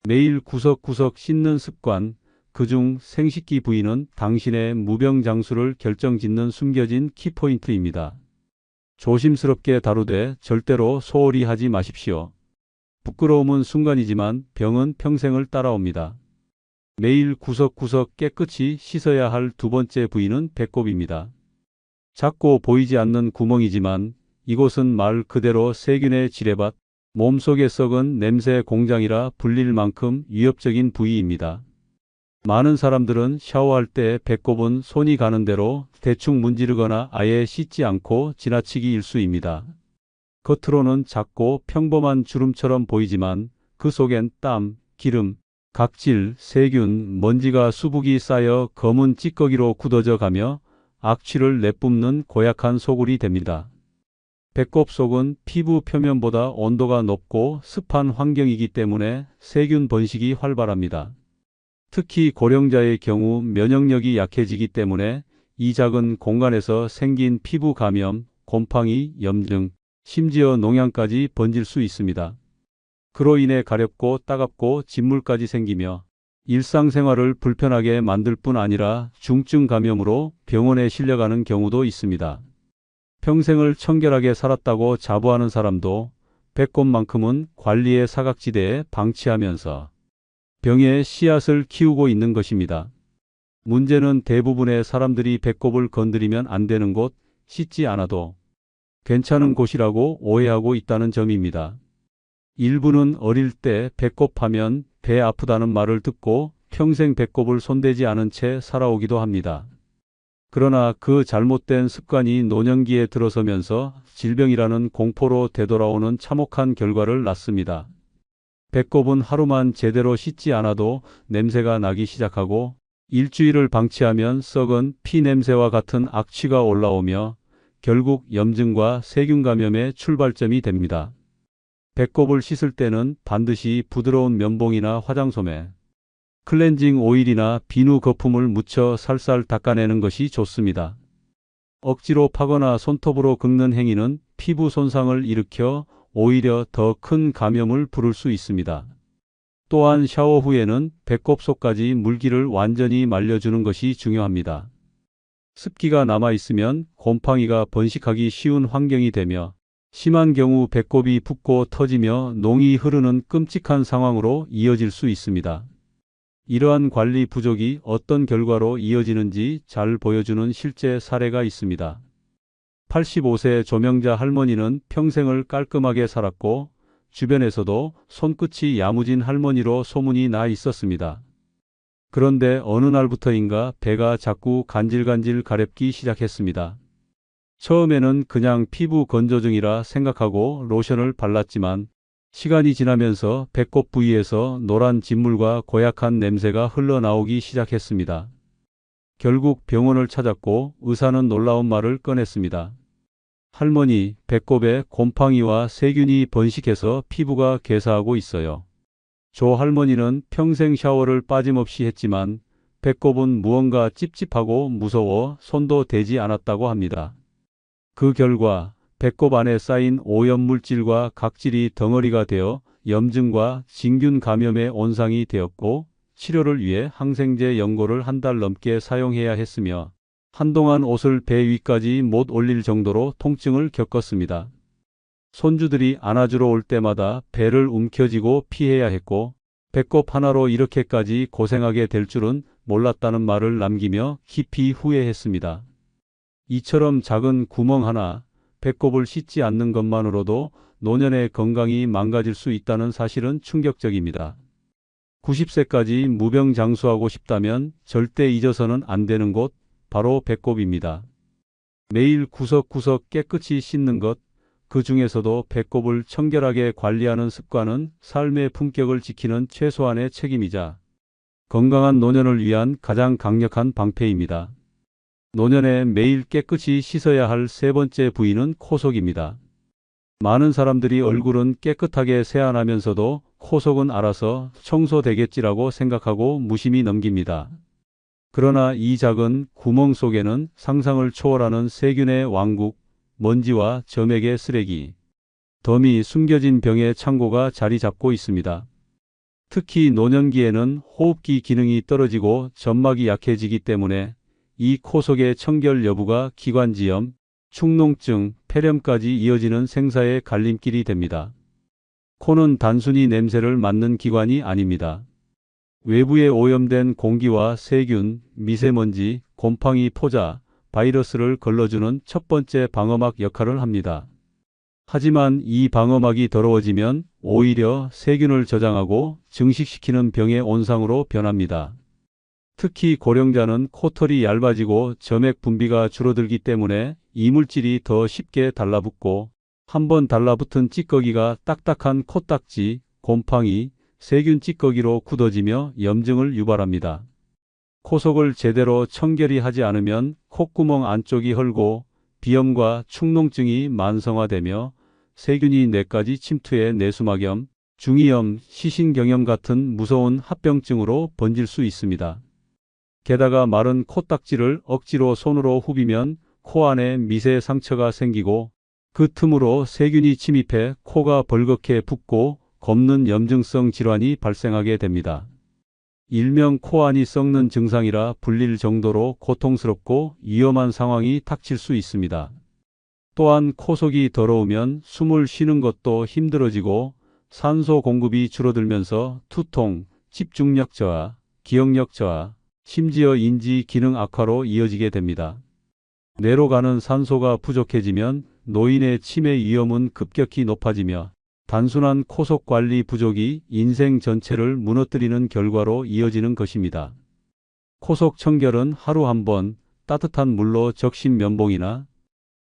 S1: 매일 구석구석 씻는 습관, 그중 생식기 부위는 당신의 무병장수를 결정짓는 숨겨진 키포인트입니다. 조심스럽게 다루되 절대로 소홀히 하지 마십시오. 부끄러움은 순간이지만 병은 평생을 따라옵니다. 매일 구석구석 깨끗이 씻어야 할 두 번째 부위는 배꼽입니다. 작고 보이지 않는 구멍이지만 이곳은 말 그대로 세균의 지뢰밭, 몸속에 썩은 냄새 공장이라 불릴 만큼 위협적인 부위입니다. 많은 사람들은 샤워할 때 배꼽은 손이 가는 대로 대충 문지르거나 아예 씻지 않고 지나치기 일쑤입니다. 겉으로는 작고 평범한 주름처럼 보이지만 그 속엔 땀, 기름, 각질, 세균, 먼지가 수북이 쌓여 검은 찌꺼기로 굳어져 가며 악취를 내뿜는 고약한 소굴이 됩니다. 배꼽 속은 피부 표면보다 온도가 높고 습한 환경이기 때문에 세균 번식이 활발합니다. 특히 고령자의 경우 면역력이 약해지기 때문에 이 작은 공간에서 생긴 피부 감염, 곰팡이, 염증, 심지어 농양까지 번질 수 있습니다. 그로 인해 가렵고 따갑고 진물까지 생기며 일상생활을 불편하게 만들 뿐 아니라 중증 감염으로 병원에 실려가는 경우도 있습니다. 평생을 청결하게 살았다고 자부하는 사람도 배꼽만큼은 관리의 사각지대에 방치하면서 병의 씨앗을 키우고 있는 것입니다. 문제는 대부분의 사람들이 배꼽을 건드리면 안 되는 곳, 씻지 않아도 괜찮은 곳이라고 오해하고 있다는 점입니다. 일부는 어릴 때 배꼽하면 배 아프다는 말을 듣고 평생 배꼽을 손대지 않은 채 살아오기도 합니다. 그러나 그 잘못된 습관이 노년기에 들어서면서 질병이라는 공포로 되돌아오는 참혹한 결과를 낳습니다. 배꼽은 하루만 제대로 씻지 않아도 냄새가 나기 시작하고 일주일을 방치하면 썩은 피 냄새와 같은 악취가 올라오며 결국 염증과 세균 감염의 출발점이 됩니다. 배꼽을 씻을 때는 반드시 부드러운 면봉이나 화장솜에 클렌징 오일이나 비누 거품을 묻혀 살살 닦아내는 것이 좋습니다. 억지로 파거나 손톱으로 긁는 행위는 피부 손상을 일으켜 오히려 더 큰 감염을 부를 수 있습니다. 또한 샤워 후에는 배꼽 속까지 물기를 완전히 말려주는 것이 중요합니다. 습기가 남아있으면 곰팡이가 번식하기 쉬운 환경이 되며 심한 경우 배꼽이 붓고 터지며 농이 흐르는 끔찍한 상황으로 이어질 수 있습니다. 이러한 관리 부족이 어떤 결과로 이어지는지 잘 보여주는 실제 사례가 있습니다. 85세 조명자 할머니는 평생을 깔끔하게 살았고 주변에서도 손끝이 야무진 할머니로 소문이 나 있었습니다. 그런데 어느 날부터인가 배가 자꾸 간질간질 가렵기 시작했습니다. 처음에는 그냥 피부 건조증이라 생각하고 로션을 발랐지만 시간이 지나면서 배꼽 부위에서 노란 진물과 고약한 냄새가 흘러나오기 시작했습니다. 결국 병원을 찾았고 의사는 놀라운 말을 꺼냈습니다. 할머니, 배꼽에 곰팡이와 세균이 번식해서 피부가 괴사하고 있어요. 조 할머니는 평생 샤워를 빠짐없이 했지만 배꼽은 무언가 찝찝하고 무서워 손도 대지 않았다고 합니다. 그 결과 배꼽 안에 쌓인 오염물질과 각질이 덩어리가 되어 염증과 진균 감염의 온상이 되었고 치료를 위해 항생제 연고를 한 달 넘게 사용해야 했으며 한동안 옷을 배 위까지 못 올릴 정도로 통증을 겪었습니다. 손주들이 안아주러 올 때마다 배를 움켜쥐고 피해야 했고 배꼽 하나로 이렇게까지 고생하게 될 줄은 몰랐다는 말을 남기며 깊이 후회했습니다. 이처럼 작은 구멍 하나, 배꼽을 씻지 않는 것만으로도 노년의 건강이 망가질 수 있다는 사실은 충격적입니다. 90세까지 무병장수하고 싶다면 절대 잊어서는 안 되는 곳, 바로 배꼽입니다. 매일 구석구석 깨끗이 씻는 것, 그 중에서도 배꼽을 청결하게 관리하는 습관은 삶의 품격을 지키는 최소한의 책임이자 건강한 노년을 위한 가장 강력한 방패입니다. 노년에 매일 깨끗이 씻어야 할 세 번째 부위는 코 속입니다. 많은 사람들이 얼굴은 깨끗하게 세안하면서도 코 속은 알아서 청소되겠지라고 생각하고 무심히 넘깁니다. 그러나 이 작은 구멍 속에는 상상을 초월하는 세균의 왕국, 먼지와 점액의 쓰레기, 덤이 숨겨진 병의 창고가 자리 잡고 있습니다. 특히 노년기에는 호흡기 기능이 떨어지고 점막이 약해지기 때문에 이 코 속의 청결 여부가 기관지염, 축농증, 폐렴까지 이어지는 생사의 갈림길이 됩니다. 코는 단순히 냄새를 맡는 기관이 아닙니다. 외부에 오염된 공기와 세균, 미세먼지, 곰팡이 포자, 바이러스를 걸러주는 첫 번째 방어막 역할을 합니다. 하지만 이 방어막이 더러워지면 오히려 세균을 저장하고 증식시키는 병의 온상으로 변합니다. 특히 고령자는 코털이 얇아지고 점액 분비가 줄어들기 때문에 이물질이 더 쉽게 달라붙고 한번 달라붙은 찌꺼기가 딱딱한 코딱지, 곰팡이, 세균 찌꺼기로 굳어지며 염증을 유발합니다. 코 속을 제대로 청결히 하지 않으면 콧구멍 안쪽이 헐고 비염과 축농증이 만성화되며 세균이 뇌까지 침투해 뇌수막염, 중이염, 시신경염 같은 무서운 합병증으로 번질 수 있습니다. 게다가 마른 코딱지를 억지로 손으로 후비면 코 안에 미세 상처가 생기고 그 틈으로 세균이 침입해 코가 벌겋게 붓고 검는 염증성 질환이 발생하게 됩니다. 일명 코안이 썩는 증상이라 불릴 정도로 고통스럽고 위험한 상황이 닥칠 수 있습니다. 또한 코 속이 더러우면 숨을 쉬는 것도 힘들어지고 산소 공급이 줄어들면서 두통, 집중력 저하, 기억력 저하, 심지어 인지 기능 악화로 이어지게 됩니다. 뇌로 가는 산소가 부족해지면 노인의 치매 위험은 급격히 높아지며 단순한 코 속 관리 부족이 인생 전체를 무너뜨리는 결과로 이어지는 것입니다. 코 속 청결은 하루 한 번 따뜻한 물로 적신 면봉이나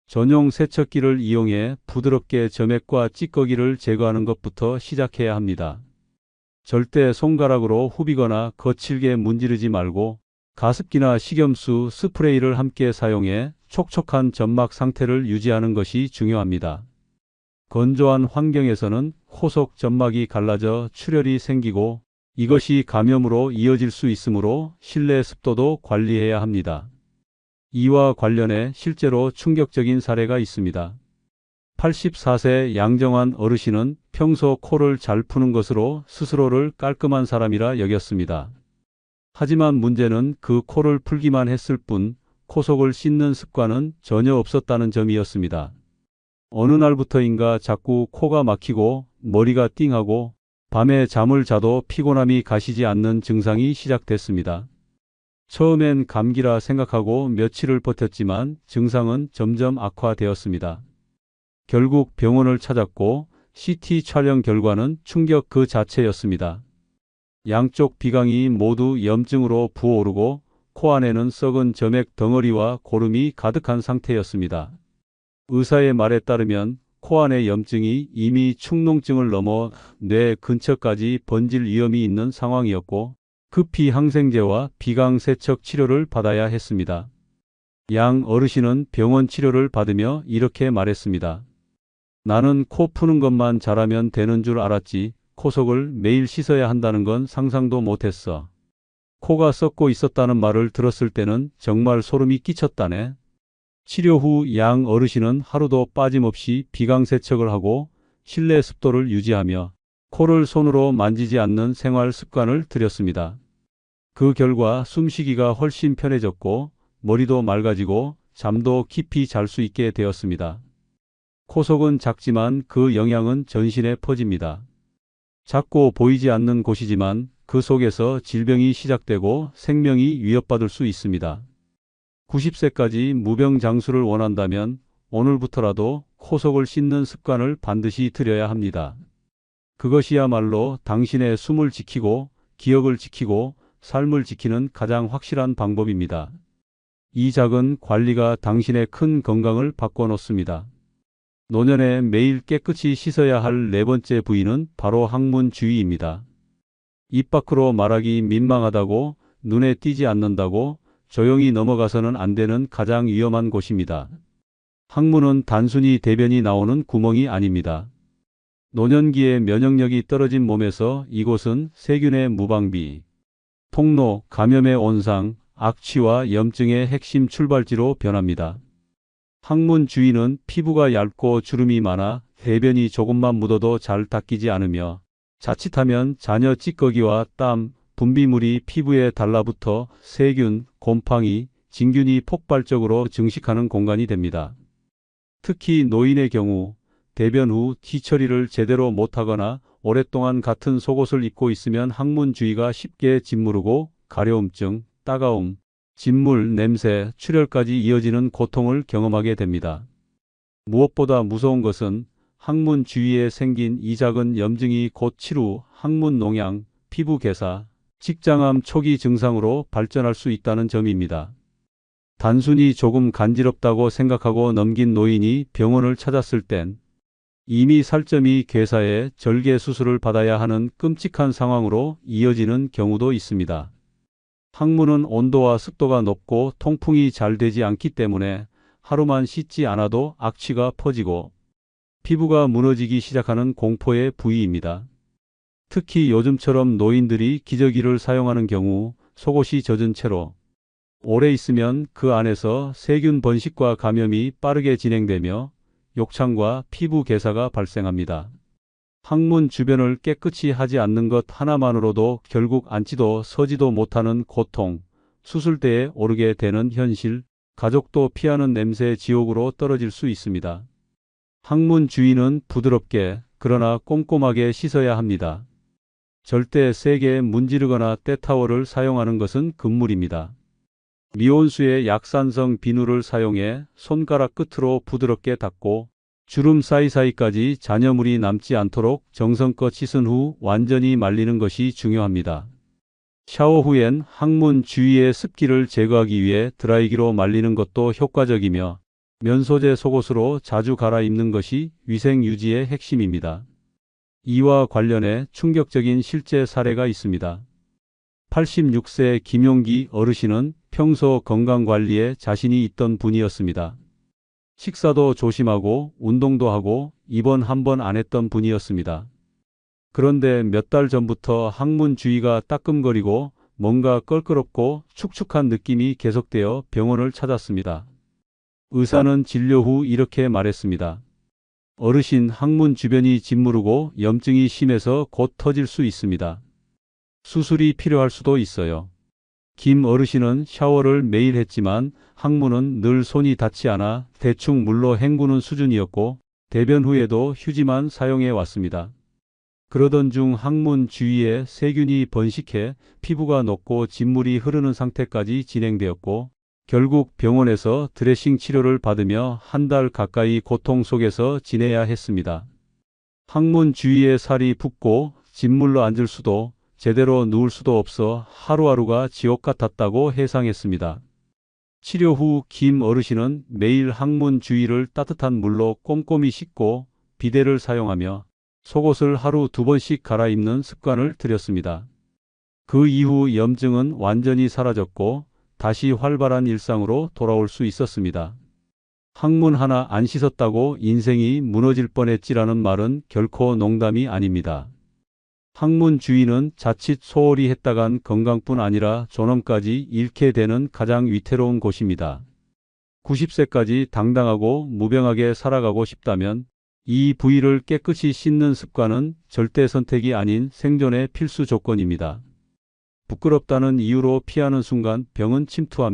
S1: 전용 세척기를 이용해 부드럽게 점액과 찌꺼기를 제거하는 것부터 시작해야 합니다. 절대 손가락으로 후비거나 거칠게 문지르지 말고 가습기나 식염수, 스프레이를 함께 사용해 촉촉한 점막 상태를 유지하는 것이 중요합니다. 건조한 환경에서는 코 속 점막이 갈라져 출혈이 생기고 이것이 감염으로 이어질 수 있으므로 실내 습도도 관리해야 합니다. 이와 관련해 실제로 충격적인 사례가 있습니다. 84세 양정환 어르신은 평소 코를 잘 푸는 것으로 스스로를 깔끔한 사람이라 여겼습니다. 하지만 문제는 그 코를 풀기만 했을 뿐 코 속을 씻는 습관은 전혀 없었다는 점이었습니다. 어느 날부터인가 자꾸 코가 막히고 머리가 띵하고 밤에 잠을 자도 피곤함이 가시지 않는 증상이 시작됐습니다. 처음엔 감기라 생각하고 며칠을 버텼지만 증상은 점점 악화되었습니다. 결국 병원을 찾았고 CT 촬영 결과는 충격 그 자체였습니다. 양쪽 비강이 모두 염증으로 부어오르고 코 안에는 썩은 점액 덩어리와 고름이 가득한 상태였습니다. 의사의 말에 따르면 코 안의 염증이 이미 축농증을 넘어 뇌 근처까지 번질 위험이 있는 상황이었고 급히 항생제와 비강 세척 치료를 받아야 했습니다. 양 어르신은 병원 치료를 받으며 이렇게 말했습니다. 나는 코 푸는 것만 잘하면 되는 줄 알았지 코 속을 매일 씻어야 한다는 건 상상도 못했어. 코가 썩고 있었다는 말을 들었을 때는 정말 소름이 끼쳤다네. 치료 후 양 어르신은 하루도 빠짐없이 비강 세척을 하고 실내 습도를 유지하며 코를 손으로 만지지 않는 생활 습관을 들였습니다. 그 결과 숨쉬기가 훨씬 편해졌고 머리도 맑아지고 잠도 깊이 잘 수 있게 되었습니다. 코 속은 작지만 그 영향은 전신에 퍼집니다. 작고 보이지 않는 곳이지만 그 속에서 질병이 시작되고 생명이 위협받을 수 있습니다. 90세까지 무병장수를 원한다면 오늘부터라도 코 속을 씻는 습관을 반드시 들여야 합니다. 그것이야말로 당신의 숨을 지키고 기억을 지키고 삶을 지키는 가장 확실한 방법입니다. 이 작은 관리가 당신의 큰 건강을 바꿔놓습니다. 노년에 매일 깨끗이 씻어야 할 네 번째 부위는 바로 항문 주위입니다. 입 밖으로 말하기 민망하다고 눈에 띄지 않는다고 조용히 넘어가서는 안 되는 가장 위험한 곳입니다. 항문은 단순히 대변이 나오는 구멍이 아닙니다. 노년기에 면역력이 떨어진 몸에서 이곳은 세균의 무방비, 통로, 감염의 온상, 악취와 염증의 핵심 출발지로 변합니다. 항문 주위는 피부가 얇고 주름이 많아 대변이 조금만 묻어도 잘 닦이지 않으며 자칫하면 자녀 찌꺼기와 땀, 분비물이 피부에 달라붙어 세균, 곰팡이, 진균이 폭발적으로 증식하는 공간이 됩니다. 특히 노인의 경우 대변 후 뒤처리를 제대로 못하거나 오랫동안 같은 속옷을 입고 있으면 항문 주위가 쉽게 짓무르고 가려움증, 따가움, 진물, 냄새, 출혈까지 이어지는 고통을 경험하게 됩니다. 무엇보다 무서운 것은 항문 주위에 생긴 이 작은 염증이 곧 치루, 항문 농양, 피부 괴사, 직장암 초기 증상으로 발전할 수 있다는 점입니다. 단순히 조금 간지럽다고 생각하고 넘긴 노인이 병원을 찾았을 땐 이미 살점이 괴사해 절개 수술을 받아야 하는 끔찍한 상황으로 이어지는 경우도 있습니다. 항문은 온도와 습도가 높고 통풍이 잘 되지 않기 때문에 하루만 씻지 않아도 악취가 퍼지고 피부가 무너지기 시작하는 공포의 부위입니다. 특히 요즘처럼 노인들이 기저귀를 사용하는 경우 속옷이 젖은 채로 오래 있으면 그 안에서 세균 번식과 감염이 빠르게 진행되며 욕창과 피부 괴사가 발생합니다. 항문 주변을 깨끗이 하지 않는 것 하나만으로도 결국 앉지도 서지도 못하는 고통, 수술대에 오르게 되는 현실, 가족도 피하는 냄새의 지옥으로 떨어질 수 있습니다. 항문 주위는 부드럽게 그러나 꼼꼼하게 씻어야 합니다. 절대 세게 문지르거나 때타월을 사용하는 것은 금물입니다. 미온수의 약산성 비누를 사용해 손가락 끝으로 부드럽게 닦고 주름 사이사이까지 잔여물이 남지 않도록 정성껏 씻은 후 완전히 말리는 것이 중요합니다. 샤워 후엔 항문 주위의 습기를 제거하기 위해 드라이기로 말리는 것도 효과적이며 면소재 속옷으로 자주 갈아입는 것이 위생 유지의 핵심입니다. 이와 관련해 충격적인 실제 사례가 있습니다. 86세 김용기 어르신은 평소 건강관리에 자신이 있던 분이었습니다. 식사도 조심하고 운동도 하고 입원 한 번 안 했던 분이었습니다. 그런데 몇 달 전부터 항문 주위가 따끔거리고 뭔가 껄끄럽고 축축한 느낌이 계속되어 병원을 찾았습니다. 의사는 진료 후 이렇게 말했습니다. 어르신 항문 주변이 짓무르고 염증이 심해서 곧 터질 수 있습니다. 수술이 필요할 수도 있어요. 김 어르신은 샤워를 매일 했지만 항문은 늘 손이 닿지 않아 대충 물로 헹구는 수준이었고 대변 후에도 휴지만 사용해 왔습니다. 그러던 중 항문 주위에 세균이 번식해 피부가 녹고 진물이 흐르는 상태까지 진행되었고 결국 병원에서 드레싱 치료를 받으며 한 달 가까이 고통 속에서 지내야 했습니다. 항문 주위에 살이 붓고 진물로 앉을 수도 제대로 누울 수도 없어 하루하루가 지옥 같았다고 해상했습니다. 치료 후 김 어르신은 매일 항문 주위를 따뜻한 물로 꼼꼼히 씻고 비데를 사용하며 속옷을 하루 2번씩 갈아입는 습관을 들였습니다. 그 이후 염증은 완전히 사라졌고 다시 활발한 일상으로 돌아올 수 있었습니다. 항문 하나 안 씻었다고 인생이 무너질 뻔했지라는 말은 결코 농담이 아닙니다. 항문 주위는 자칫 소홀히 했다간 건강뿐 아니라 존엄까지 잃게 되는 가장 위태로운 곳입니다. 90세까지 당당하고 무병하게 살아가고 싶다면 이 부위를 깨끗이 씻는 습관은 절대 선택이 아닌 생존의 필수 조건입니다. 부끄럽다는 이유로 피하는 순간 병은 침투합니다.